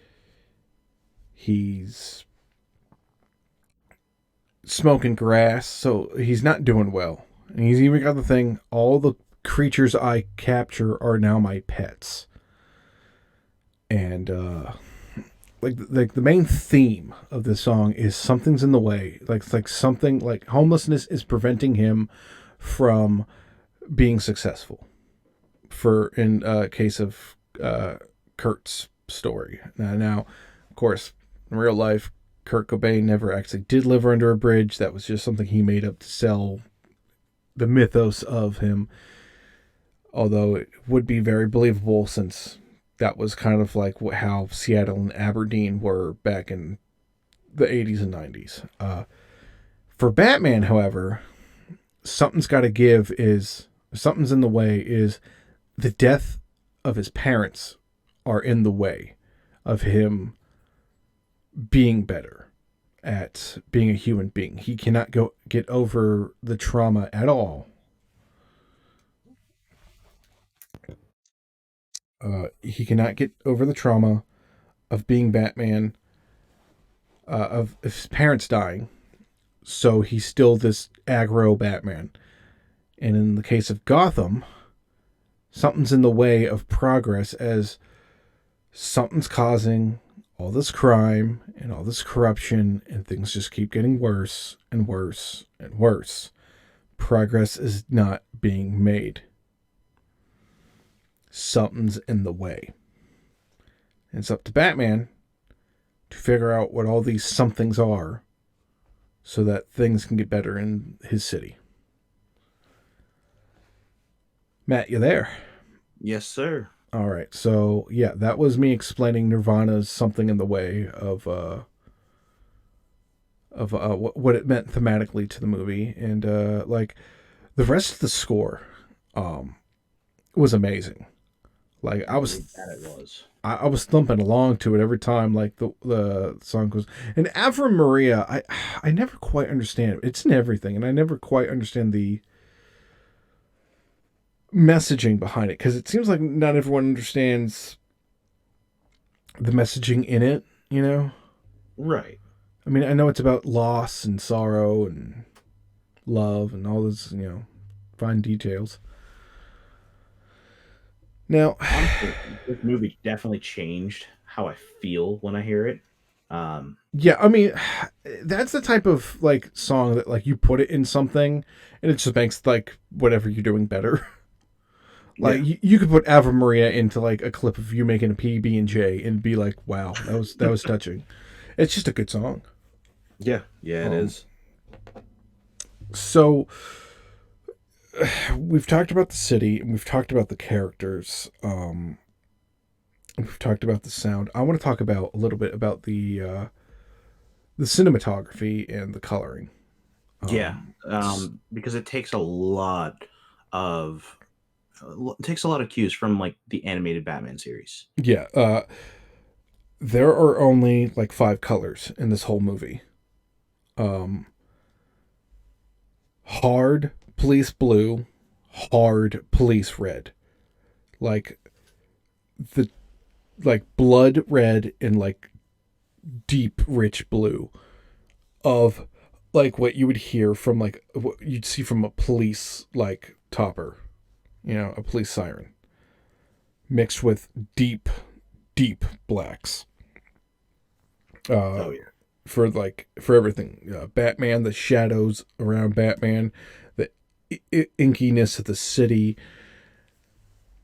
he's smoking grass. So he's not doing well. And he's even got the thing. All the creatures I capture are now my pets. And like the main theme of this song is something's in the way. Like it's like something like homelessness is preventing him from being successful. For in case of Kurt's story. Now, of course, in real life, Kurt Cobain never actually did live under a bridge. That was just something he made up to sell the mythos of him. Although it would be very believable since that was kind of like how Seattle and Aberdeen were back in the 80s and 90s. For Batman, however, something's got to give is something's in the way is the death of his parents are in the way of him being better at being a human being. He cannot go get over the trauma at all. He cannot get over the trauma of being Batman, of his parents dying. So he's still this aggro Batman. And in the case of Gotham, something's in the way of progress as something's causing all this crime and all this corruption, and things just keep getting worse and worse and worse. Progress is not being made. Something's in the way. And it's up to Batman to figure out what all these somethings are so that things can get better in his city. Matt, you there? Yes, sir. All right. So, yeah, that was me explaining Nirvana's something in the way of what it meant thematically to the movie, and like the rest of the score um was amazing. Like I believe that it was. I was thumping along to it every time like the song goes. And Ave Maria, I never quite understand. It's in everything, and I never quite understand the messaging behind it, because it seems like not everyone understands the messaging in it, you know? Right. I mean, I know it's about loss and sorrow and love and all those, fine details. Now, Honestly, this movie definitely changed how I feel when I hear it. Um, yeah, I mean, that's the type of like song that like you put it in something and it just makes like whatever you're doing better. Like yeah. you could put Ave Maria into like a clip of you making a PB and J and be like, wow, that was touching. It's just a good song. Yeah. Yeah, it Um, is. so we've talked about the city and we've talked about the characters. We've talked about the sound. I want to talk about a little bit about the cinematography and the coloring. Yeah. Um, Because it takes a lot of it takes a lot of cues from like the animated Batman series. yeah, there are only like five colors in this whole movie. Um, hard police blue, hard police red, like the like blood red and like deep rich blue of like what you would hear from like what you'd see from a police like topper, a police siren, mixed with deep, deep blacks. Uh, Oh yeah. for everything, Batman, the shadows around Batman, the inkiness of the city,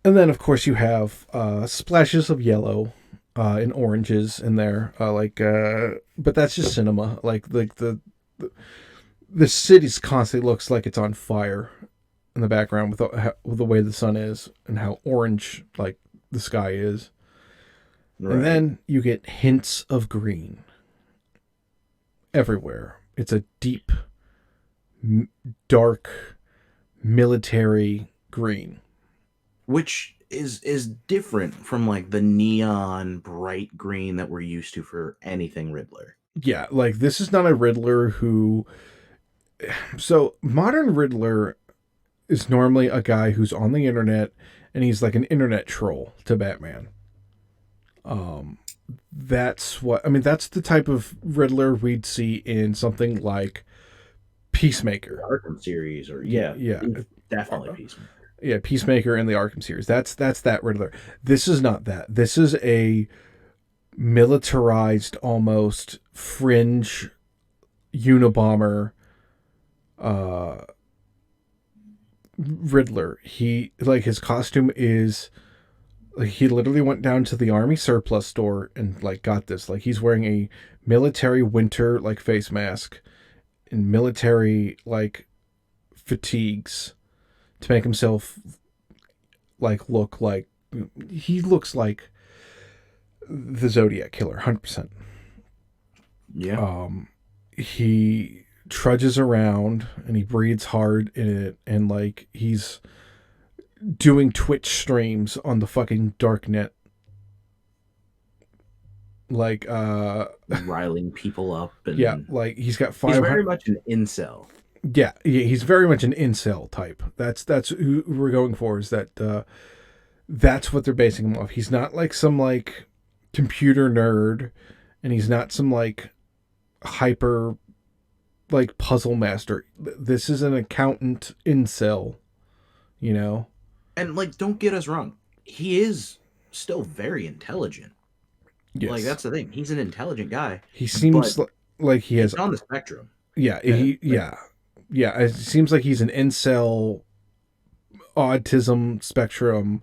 and then of course you have splashes of yellow and oranges in there, but that's just cinema. Like the city's constantly looks like it's on fire in the background with the way the sun is and how orange like the sky is. And Right. then you get hints of green everywhere. It's a deep, dark, military green. Which is different from like the neon bright green that we're used to for anything Riddler. Yeah, like this is not a Riddler who. So, modern Riddler is normally a guy who's on the internet and he's like an internet troll to Batman. Um, that's what I mean. That's the type of Riddler we'd see in something like The Peacemaker. Arkham series, or Yeah, yeah, yeah, it's definitely uh, Peacemaker. yeah. Peacemaker and the Arkham series. That's that Riddler. This is not that. This is a militarized, almost fringe Unabomber uh, Riddler. He like his costume is like he literally went down to the army surplus store and like got this. Like he's wearing a military winter like face mask and military like fatigues to make himself like look like he looks like the Zodiac killer 100%. Yeah. He trudges around and he breathes hard in it, and like he's doing Twitch streams on the fucking dark net. Like Riling people up, yeah, and like he's got he's 500. very much an incel. Yeah, he's very much an incel type. That's who we're going for. Is that that's what they're basing him off. He's not like some like computer nerd, and he's not some like hyper like puzzle master. This is an accountant incel, you know. And like, don't get us wrong, he is still very intelligent. Like, Yes, that's the thing. He's an intelligent guy, he but seems like he he's has. on the spectrum. Yeah, Yeah. yeah. It seems like he's an incel autism spectrum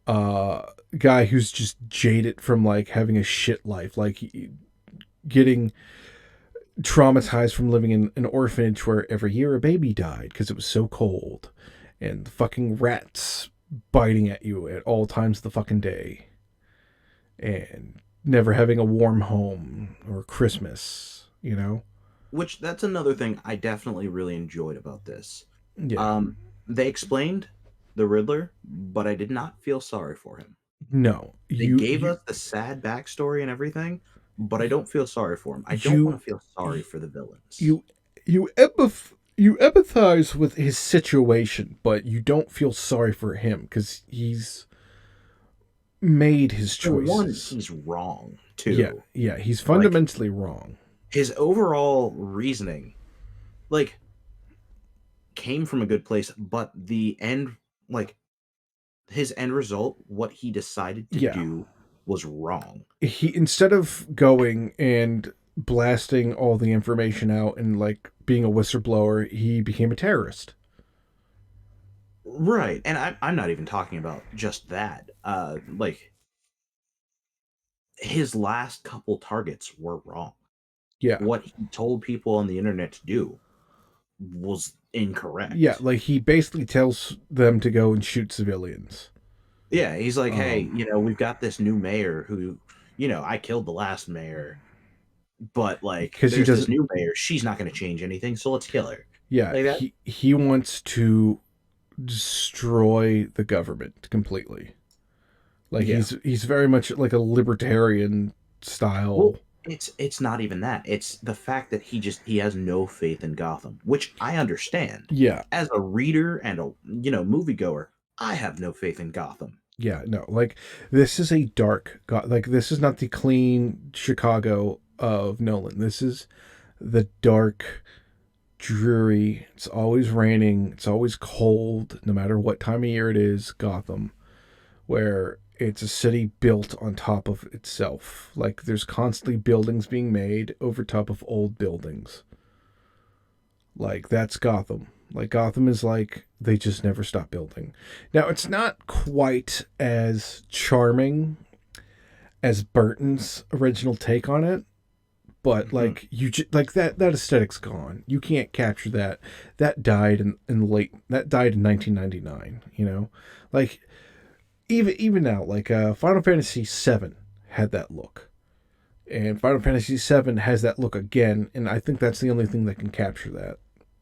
guy who's just jaded from like having a shit life, like getting traumatized from living in an orphanage where every year a baby died because it was so cold, and fucking rats biting at you at all times of the fucking day, and never having a warm home or Christmas, you know? Which, that's another thing I definitely really enjoyed about this. Yeah. Um, they explained the Riddler, but I did not feel sorry for him. No, They gave us the sad backstory and everything, but I don't feel sorry for him. I don't want you to feel sorry for the villains. you you empathize with his situation, but you don't feel sorry for him because he's made his For one, choices. he's wrong Yeah, too. yeah, he's Like, fundamentally wrong. his overall reasoning, like, came from a good place, but the end, like, his end result, what he decided to Yeah, do, was wrong. he instead of going and blasting all the information out and like being a whistleblower, he became a terrorist. Right. And I'm not even talking about just that. Like, his last couple targets were wrong. Yeah, What he told people on the internet to do was yeah, incorrect. like he basically tells them to go and shoot civilians. Yeah, he's like, hey, Um, we've got this new mayor who, I killed the last mayor, but like, because he there's this doesn't. new mayor. She's not going to change anything, so let's kill her. Yeah, Like that. he wants to destroy the government completely. Like Yeah. he's very much like a libertarian Well, style. it's not even that. It's the fact that he has no faith in Gotham, which I understand. Yeah, As a reader and a moviegoer, I have no faith in Gotham. yeah, no. Like this is a dark like this is not the clean Chicago of Nolan. This is the dark, dreary. It's always raining. It's always cold, no matter what time of year it is. Gotham, where it's a city built on top of itself. Like there's constantly buildings being made over top of old buildings. Like that's Gotham. Like Gotham is like they just never stop building. Now it's not quite as charming as Burton's original take on it, but Mhm. like like that aesthetic's gone. You can't capture that. That died in late. That died in 1999. You know, like even now, like Final Fantasy VII had that look, and Final Fantasy VII has that look again. And I think that's the only thing that can capture that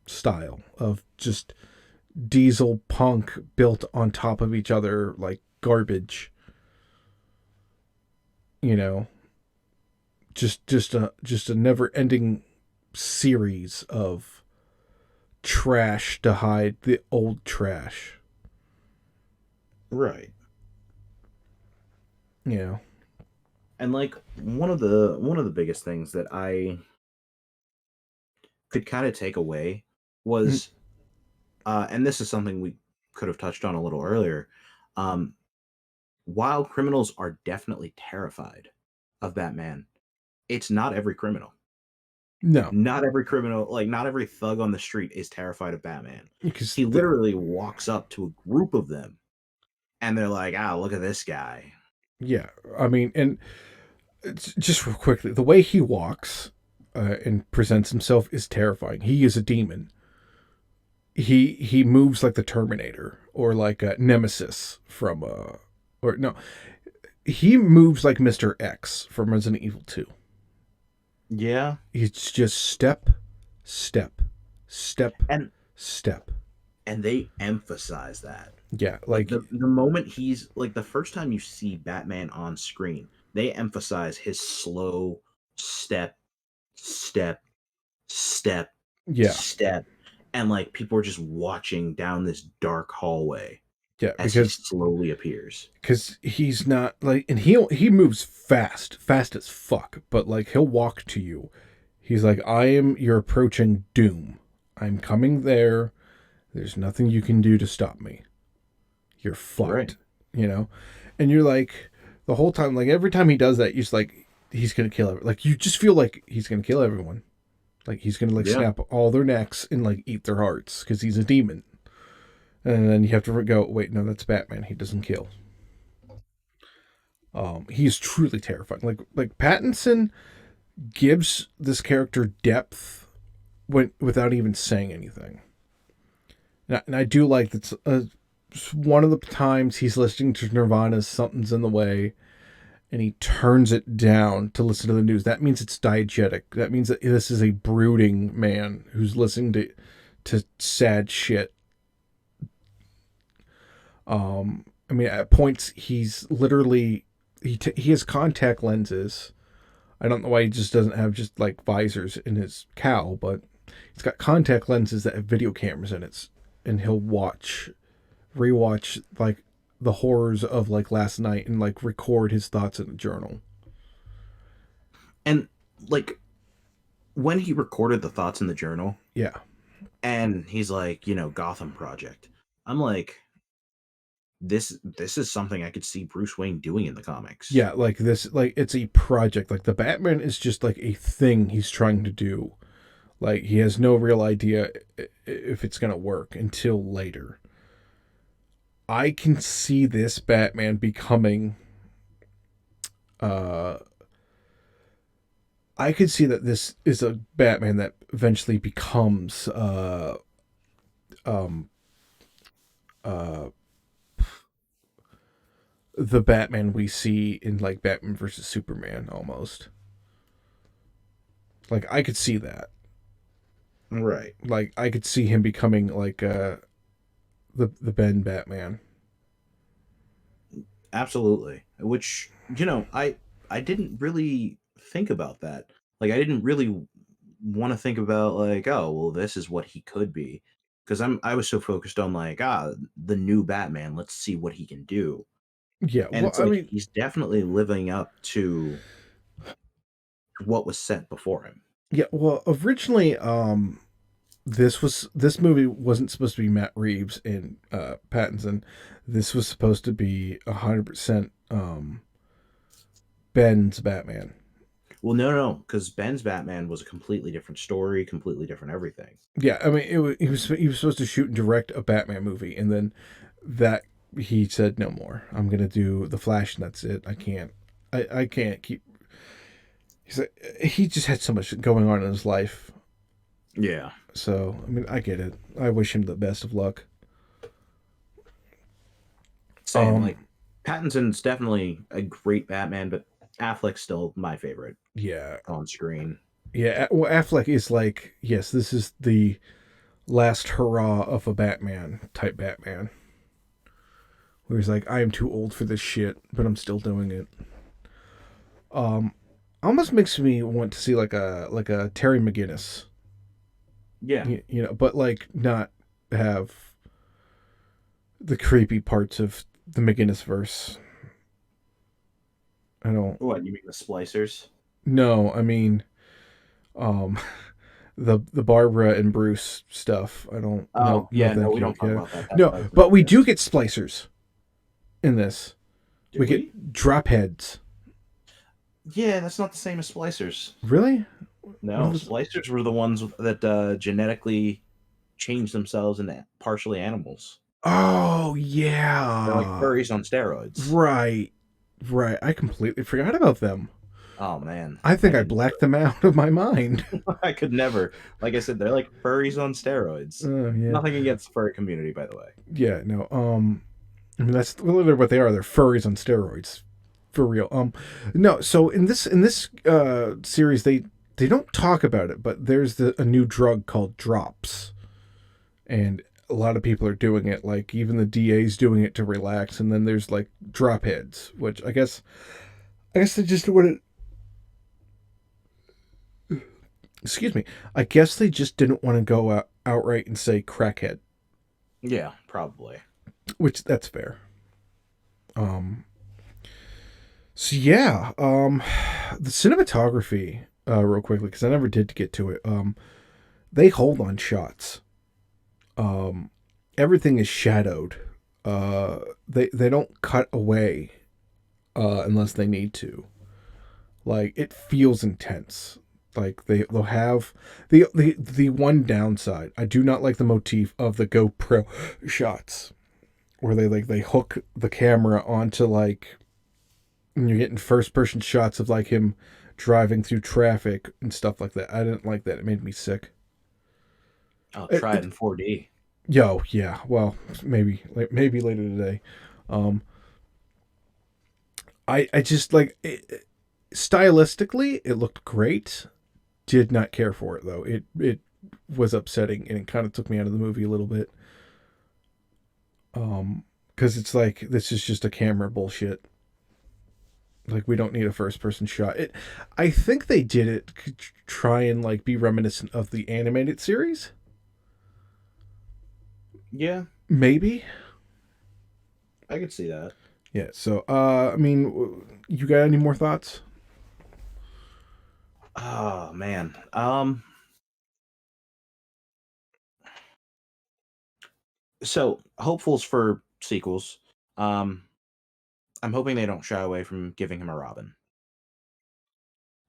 style of just diesel punk built on top of each other like garbage. You know, just a never ending series of trash to hide the old trash. Right. You know. And like, one of the biggest things that I could kind of take away Mm, was, and this is something we could have touched on a little earlier. Um, while criminals are definitely terrified of Batman, it's not every criminal. no, Not every criminal, like, not every thug on the street is terrified of Batman. because He literally walks up to a group of them and they're like, "Ah, look at this guy." yeah, I mean, and just real quickly, the way he walks and presents himself is terrifying. He is a demon. He moves like the Terminator or like a Nemesis from or no, he moves like Mr. X from Resident Evil 2. Yeah. It's just step, step, step, And step. they emphasize that. Yeah, Like like the moment he's like the first time you see Batman on screen, they emphasize his slow step, step, step, yeah, step, and like people are just watching down this dark hallway yeah, as he slowly appears. because he's not like, and he moves fast, fast as fuck. But like he'll walk to you. He's like, I am. You're approaching doom. I'm coming there. There's nothing you can do to stop me. You're Right. fucked. You know, and you're like the whole time, like every time he does that, you're just like he's gonna kill everyone. Like you just feel like he's gonna kill everyone. Like he's gonna like Yeah. snap all their necks and like eat their hearts because he's a demon. And then you have to go, wait, no, that's Batman. He doesn't kill. He's truly terrifying. Like Pattinson gives this character depth without even saying anything. And I do like that. One of the times he's listening to Nirvana's "Something's in the Way," and he turns it down to listen to the news. That means it's diegetic. That means that this is a brooding man who's listening to sad shit. I mean, at points he's literally he has contact lenses. I don't know why he just doesn't have just like visors in his cowl, but he's got contact lenses that have video cameras in it, and he'll rewatch like the horrors of like last night and like record his thoughts in a journal. And like when he recorded the thoughts in the journal Yeah, and he's like, Gotham Project. I'm like, this is something I could see Bruce Wayne doing in the comics. yeah, like this, like it's a project. Like the Batman is just like a thing he's trying to do. Like he has no real idea if it's gonna work until later. I can see this Batman becoming. Uh, I could see that this is a Batman that eventually becomes um, uh, the Batman we see in like Batman versus Superman almost. Like I could see that. Right. Like I could see him becoming like the Ben Batman. Absolutely. Which, I didn't really think about that. Like I didn't really want to think about like, oh, well, this is what he could be. Because I was so focused on like, the new Batman, let's see what he can do. Yeah, And well, it's I like mean, he's definitely living up to what was set before him. yeah, well, originally, this movie wasn't supposed to be Matt Reeves and Pattinson. This was supposed to be 100% Ben's Batman. Well, no, because Ben's Batman was a completely different story, completely different everything. Yeah, I mean, he was supposed to shoot and direct a Batman movie, and then that he said no more. I'm gonna do the Flash, and that's it. I can't keep. He's like, he just had so much going on in his life. Yeah. So I mean, I get it. I wish him the best of luck. Same. Um, Like Pattinson's definitely a great Batman, but Affleck's still my favorite yeah, on screen. yeah. Well, Affleck is like, yes, this is the last hurrah of a Batman type Batman, where he's like, I am too old for this shit, but I'm still doing it. Um, Almost makes me want to see like a Terry McGinnis, Yeah. but like not have the creepy parts of the McGinnis verse. I don't. What, you mean the splicers? No, I mean, um, the Barbara and Bruce stuff. I don't. No, Oh, no, yeah, no, thank we you. don't talk Yeah, about that. That no, doesn't but we do exist. get splicers in this. Do We we? get drop heads. Yeah, that's not the same as splicers. Really? What No, was? splicers were the ones that genetically changed themselves into partially animals. Oh They're like yeah. furries on steroids. Right. Right. I completely forgot about them. Oh man, I I think I could blacked them out of my mind. I could never. Like I said, they're like furries on steroids. Yeah. Nothing against the furry community, by the way. Yeah. No. I mean that's literally what they are. They're furries on steroids, for real. No. So in this series, they they don't talk about it, but there's a new drug called drops, and a lot of people are doing it. Like even the DA's doing it to relax, and then there's like drop heads, which I guess they just wouldn't. Excuse me. I guess they just didn't want to go outright and say crackhead, Yeah, probably. which that's fair. Um. So yeah. The cinematography, real quickly, because I never did get to it. They hold on shots. Um, Everything is shadowed. They don't cut away unless they need to. Like it feels intense. Like they'll have the one downside. I do not like the motif of the GoPro shots where they hook the camera onto like and you're getting first person shots of like him driving through traffic and stuff like that. I didn't like that. It made me sick. I'll try it in 4D. Yo, yeah. Well, maybe later today. Um, I just like it, stylistically, it looked great. Did not care for it though. It was upsetting and it kind of took me out of the movie a little bit. Because it's like this is just a camera bullshit. Like we don't need a first person shot. I think they did it to try and like be reminiscent of the animated series. Yeah, Maybe. I could see that. Yeah. So I mean, you got any more thoughts? Oh man. So hopefuls for sequels. Um, I'm hoping they don't shy away from giving him a Robin.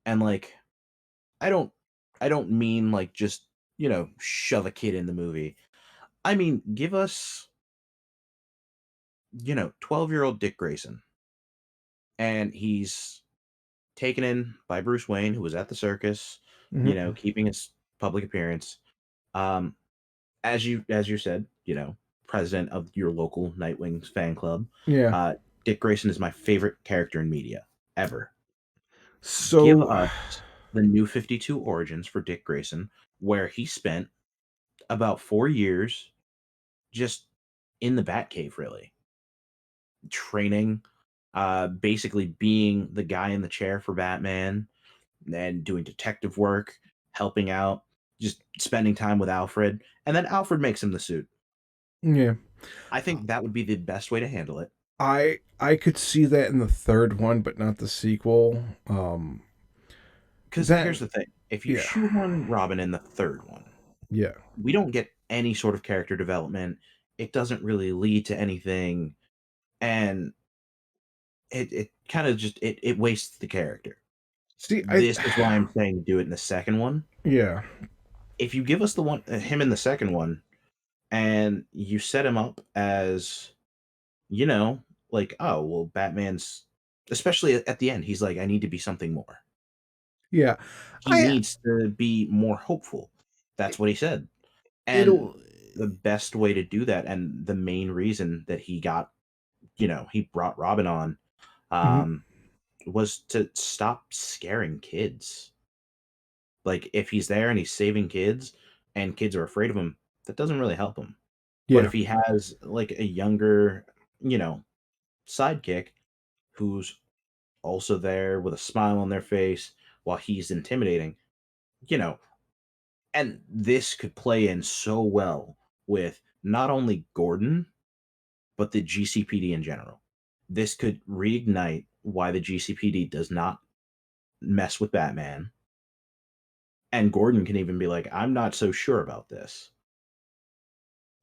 And like, I don't, I don't mean like just shove a kid in the movie. I mean, give us 12-year-old Dick Grayson, and he's taken in by Bruce Wayne, who was at the circus, Mm-hmm. keeping his public appearance. Um, as you said, president of your local Nightwing fan club. Yeah. Uh, Dick Grayson is my favorite character in media ever. Give So us the New 52 origins for Dick Grayson, where he spent about 4 years just in the Batcave, really training, basically being the guy in the chair for Batman, and doing detective work, helping out, just spending time with Alfred, and then Alfred makes him the suit. yeah, I think that would be the best way to handle it. I could see that in the third one, but not the sequel. Because That here's the thing: if you yeah shoehorn Robin in the third one, yeah we don't get any sort of character development. It doesn't really lead to anything, and it kind of just it wastes the character. see I This is why I'm saying do it in the second one. yeah If you give us the one him in the second one, and you set him up as you know, like, oh, well, Batman's, especially at the end, he's like, I need to be something more. yeah He I needs to be more hopeful. That's what he said. And it'll the best way to do that, and the main reason that he brought Robin on, mhm, um, was to stop scaring kids. Like, if he's there and he's saving kids and kids are afraid of him, that doesn't really help him. But yeah if he has like a younger, you know, sidekick who's also there with a smile on their face while he's intimidating, you know, and this could play in so well with not only Gordon, but the GCPD in general. This could reignite why the GCPD does not mess with Batman. And Gordon can even be like, I'm not so sure about this.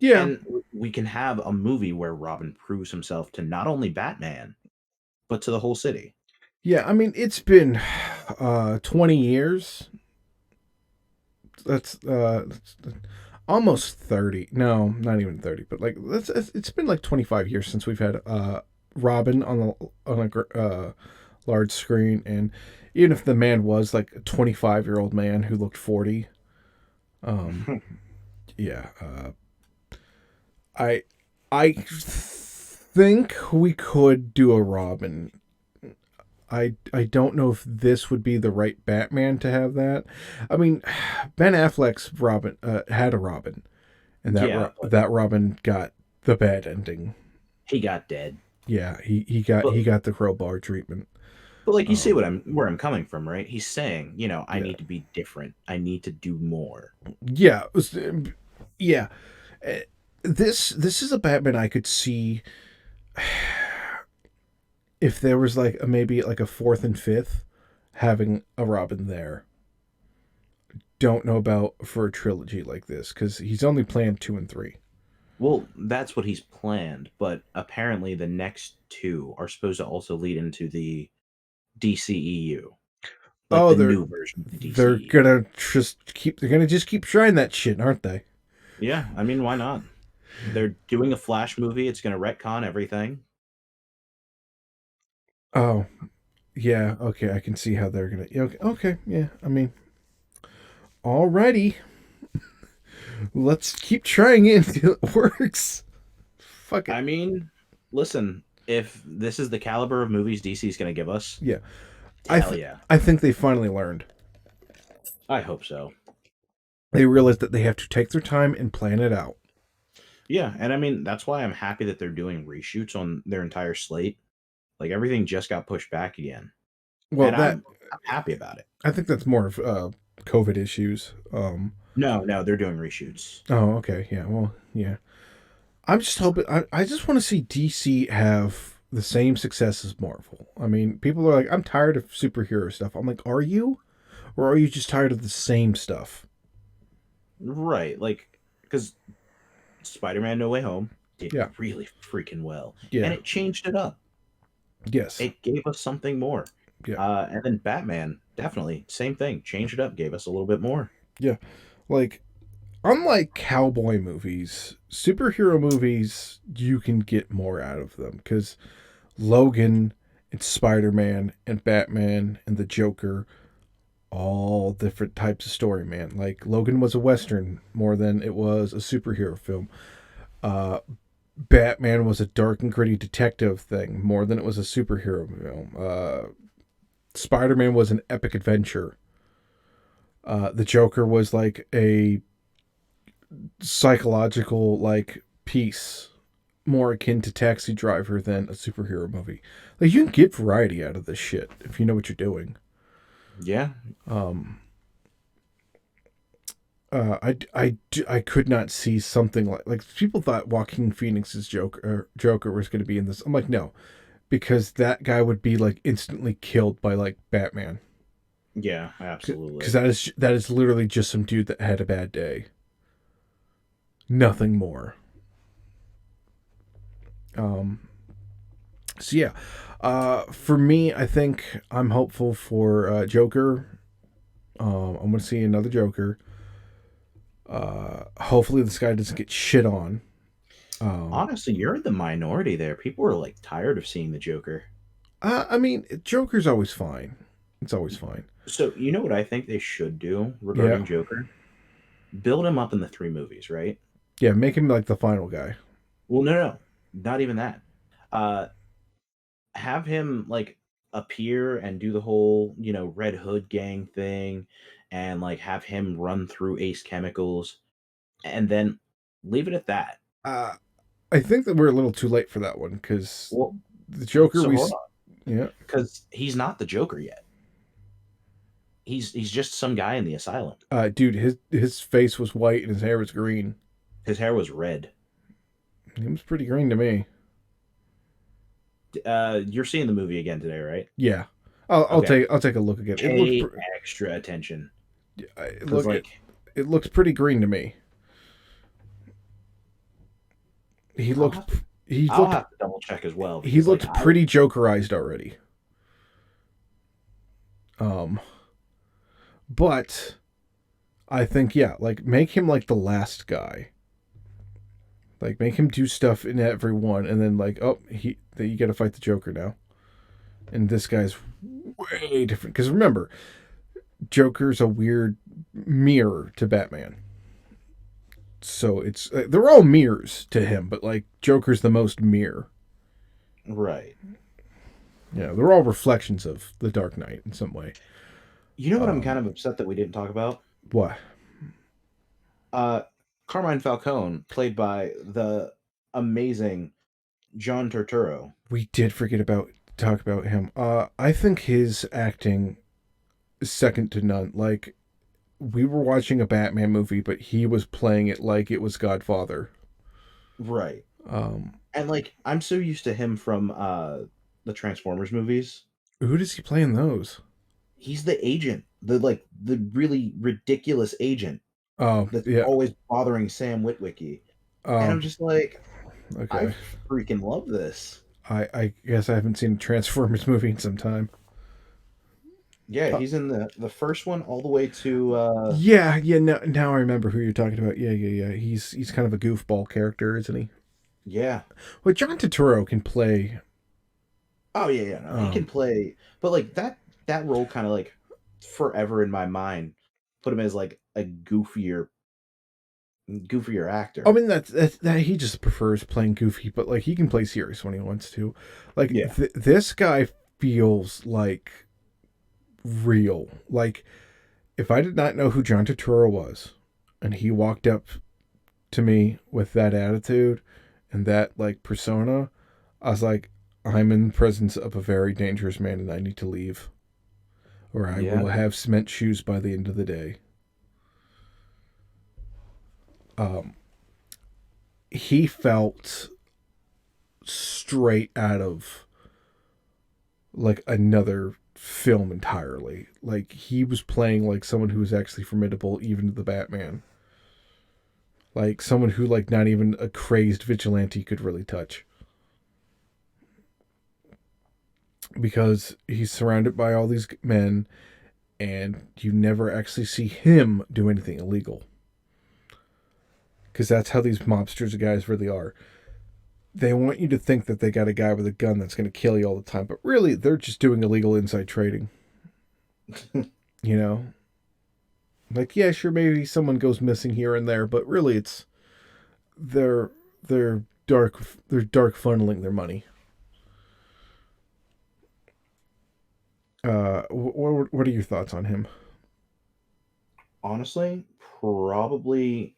yeah And we can have a movie where Robin proves himself to not only Batman, but to the whole city. yeah. I mean, it's been 20 years. That's almost 30. No, not even 30. But like it's been like 25 years since we've had Robin on a large screen, and even if the man was like a 25-year-old man who looked 40, um, yeah, I I think we could do a Robin. I don't know if this would be the right Batman to have that. I mean, Ben Affleck's Robin had a Robin, and Yeah, but that Robin got the bad ending. he got dead. Yeah, But he got the crowbar treatment. but like you see Um, what I'm where I'm coming from, right? He's saying, I yeah, need to be different. I need to do more. yeah, yeah. Uh, this is a Batman I could see if there was like maybe like a fourth and fifth having a Robin there. Don't know about for a trilogy like this because he's only planned two and three. Well, that's what he's planned, but apparently the next two are supposed to also lead into the DCEU, like Oh, the new version of the they're DCEU. gonna they're gonna just keep trying that shit, aren't they? Yeah, I mean, why not? They're doing a Flash movie. It's going to retcon everything. Oh, yeah. Okay, I can see how they're gonna. Yeah, okay, okay, yeah. I mean, alrighty. Let's keep trying it until it works. Fuck it. I mean, listen, if this is the caliber of movies DC is going to give us, Yeah, hell yeah. I think they finally learned. I hope so. They realized that they have to take their time and plan it out. Yeah, and I mean, that's why I'm happy that they're doing reshoots on their entire slate. Like everything just got pushed back again. Well, And that I'm happy about it. I think that's more of COVID issues. No, no, they're doing reshoots. Oh, okay, yeah. Well, yeah. I'm just hoping. I just want to see DC have the same success as Marvel. I mean, people are like, I'm tired of superhero stuff. I'm like, are you? Or are you just tired of the same stuff? Right. Like, because Spider Man No Way Home did Yeah. really freaking well. And Yeah. it changed it up. Yes. It gave us something more. Yeah. And then Batman, definitely, same thing. Changed it up, gave us a little bit more. Yeah. Like, unlike cowboy movies, superhero movies, you can get more out of them. Because Logan and Spider Man and Batman and the Joker, all different types of story, man. Like, Logan was a Western more than it was a superhero film. Uh, Batman was a dark and gritty detective thing more than it was a superhero film. Spider Man was an epic adventure. The Joker was like a psychological like piece, more akin to Taxi Driver than a superhero movie. Like you can get variety out of this shit if you know what you're doing. Yeah. Um, I could not see something like people thought Joaquin Phoenix's Joker was going to be in this. I'm like no, because that guy would be like instantly killed by like Batman. Yeah, Because absolutely. that is literally just some dude that had a bad day. Nothing more. Um, so yeah, for me, I think I'm hopeful for Joker. I'm gonna see another Joker. Hopefully this guy doesn't get shit on. Um, Honestly, you're in the minority there. People are like tired of seeing the Joker. I mean, Joker's always fine. It's always fine. So, you know what I think they should do Yeah, regarding Joker? Build him up in the three movies, right? yeah. Make him like the final guy. Well, no, no, not even that. Uh, have him like appear and do the whole, Red Hood gang thing and like have him run through Ace Chemicals and then leave it at that. Uh, I think that we're a little too late for that one because Well, the Joker so hold on, yeah. because he's not the Joker yet. He's just some guy in the asylum. Dude, his face was white and his hair was green. His hair was red. It was pretty green to me. You're seeing the movie again today, right? Yeah, Okay. I'll take a look again. Pay extra attention because, Look like, it looks pretty green to me. He I'll looked have to, he I'll looked have to double check as well he because, like, looked pretty Jokerized already. Um, but I think yeah, like make him like the last guy. Like make him do stuff in every one, and then like oh you got to fight the Joker now, and this guy's way different. Because remember, Joker's a weird mirror to Batman. So it's they're all mirrors to him, but like Joker's the most mirror. right. Yeah, they're all reflections of the Dark Knight in some way. You know what I'm kind Um, of upset that we didn't talk about? what Uh, Carmine Falcone, played by the amazing John Turturro. we did forget about talk about him. I think his acting is second to none. Like we were watching a Batman movie, but he was playing it like it was Godfather. Right. Um, And like I'm so used to him from the Transformers movies. who does he play in those? He's the agent, the really ridiculous agent Oh, that's yeah. always bothering Sam Witwicky. And I'm Um, just like, I okay. freaking love this. I guess I haven't seen a Transformers movie in some time. Yeah, Uh, he's in the first one all the way to yeah, yeah. Now I remember who you're talking about. Yeah, yeah, yeah. He's kind of a goofball character, isn't he? yeah. Well, John Turturro can play. Oh yeah, yeah, no. He can Um, play, but like that role kind of like forever in my mind put him as like a goofier I actor. mean that he just prefers playing goofy, but like he can play serious when he wants to. Like Yeah. this guy feels like real. Like if I did not know who John Turturro was, and he walked up to me with that attitude and that like persona, I was like, I'm in the presence of a very dangerous man, and I need to leave, or I Yeah. will have cement shoes by the end of the day. Um, he felt straight out of like another film entirely. Like he was playing like someone who was actually formidable even to the Batman. Like someone who like not even a crazed vigilante could really touch. Because he's surrounded by all these men and you never actually see him do anything illegal. Because that's how these mobsters guys really are. They want you to think that they got a guy with a gun that's going to kill you all the time, but really they're just doing illegal inside trading. You know, like yeah, sure, maybe someone goes missing here and there, but really they're they're they're dark funneling their money. What are your thoughts on him? Honestly, probably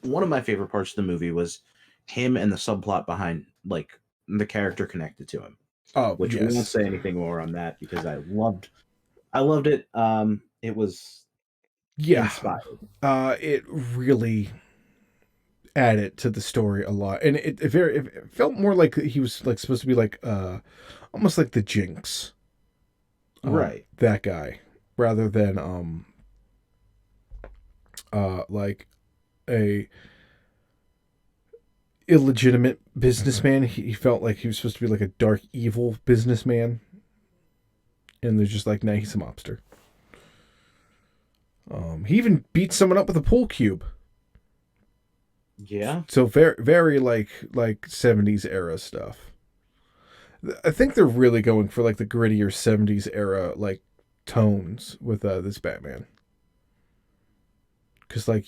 one of my favorite parts of the movie was him and the subplot behind like the character connected to him, Oh which we won't yes, say anything more on that because I loved it. It was yeah. inspired. It really added to the story a lot, and it felt more like he was like supposed to be like almost like the Jinx, Right. that guy, rather than like a illegitimate businessman. He felt like he was supposed to be like a dark evil businessman, and they're just like, nah, he's a mobster. He even beat someone up with a pool cube. Yeah. So very like 70s era stuff. I think they're really going for like the grittier 70s era like tones with this Batman. Cuz like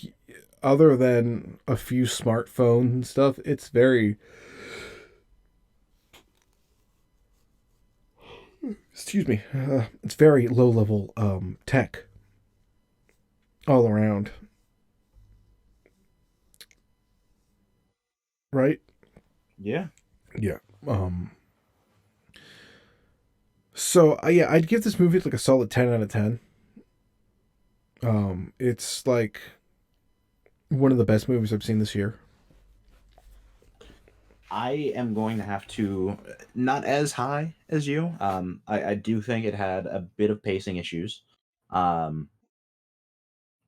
other than a few smartphones and stuff, it's very excuse me, it's very low level tech all around, right? Yeah. Yeah. Um so yeah, I'd give this movie like a solid 10 out of 10. It's like one of the best movies I've seen this year. I am going to have to not as high as you. I do think it had a bit of pacing issues. Um,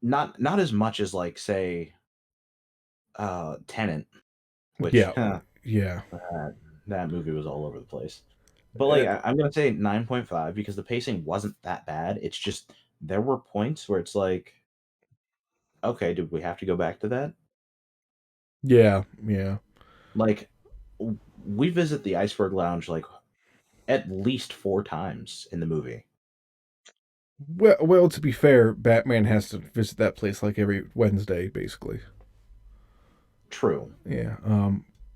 not as much as like say Tenant, which Yeah. Yeah. that movie was all over the place. But like Uh, I'm gonna say 9.5 because the pacing wasn't that bad. It's just there were points where it's like, okay, did we have to go back to that? yeah. Yeah. Like we visit the Iceberg Lounge like at least 4 times in the movie. Well, to be fair, Batman has to visit that place like every Wednesday, basically. True. Yeah.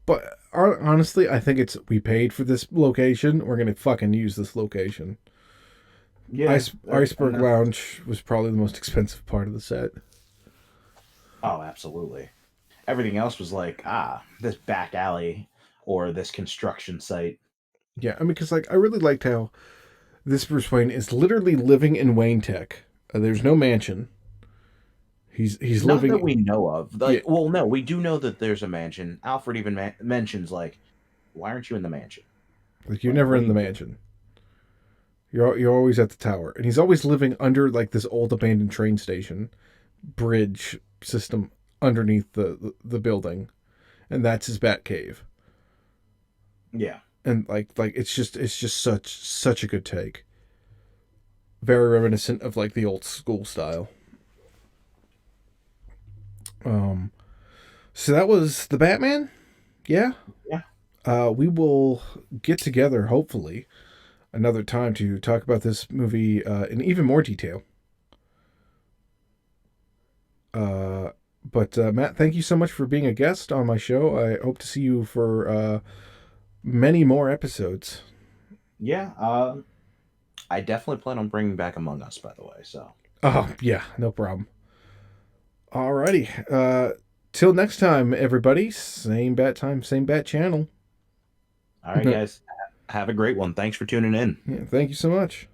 But honestly, I think it's we paid for this location. We're gonna fucking use this location. Yeah, and Iceberg that's Lounge was probably the most expensive part of the set. oh, absolutely. Everything else was like, this back alley or this construction site. Yeah, I mean, because like I really liked how this Bruce Wayne is literally living in Wayne Tech. There's no mansion. He's Not that living. we know of. Yeah, Like, well, no, we do know that there's a mansion. Alfred even mentions like, why aren't you in the mansion? like you're Like, never what are in you the doing? mansion. You're always at the tower, and he's always living under like this old abandoned train station bridge system underneath the building, and that's his Bat Cave. Yeah. And like it's just such a good take. Very reminiscent of like the old school style. Um, so that was the Batman. Yeah. Yeah. We will get together hopefully another time to talk about this movie in even more detail. Uh, but Matt, thank you so much for being a guest on my show. I hope to see you for many more episodes. Yeah. I definitely plan on bringing back Among Us, by the way. So, Oh yeah, no problem. Alrighty. Till next time, everybody. Same bat time, same bat channel. all right, Yeah, guys, have a great one. Thanks for tuning in. thank you so much.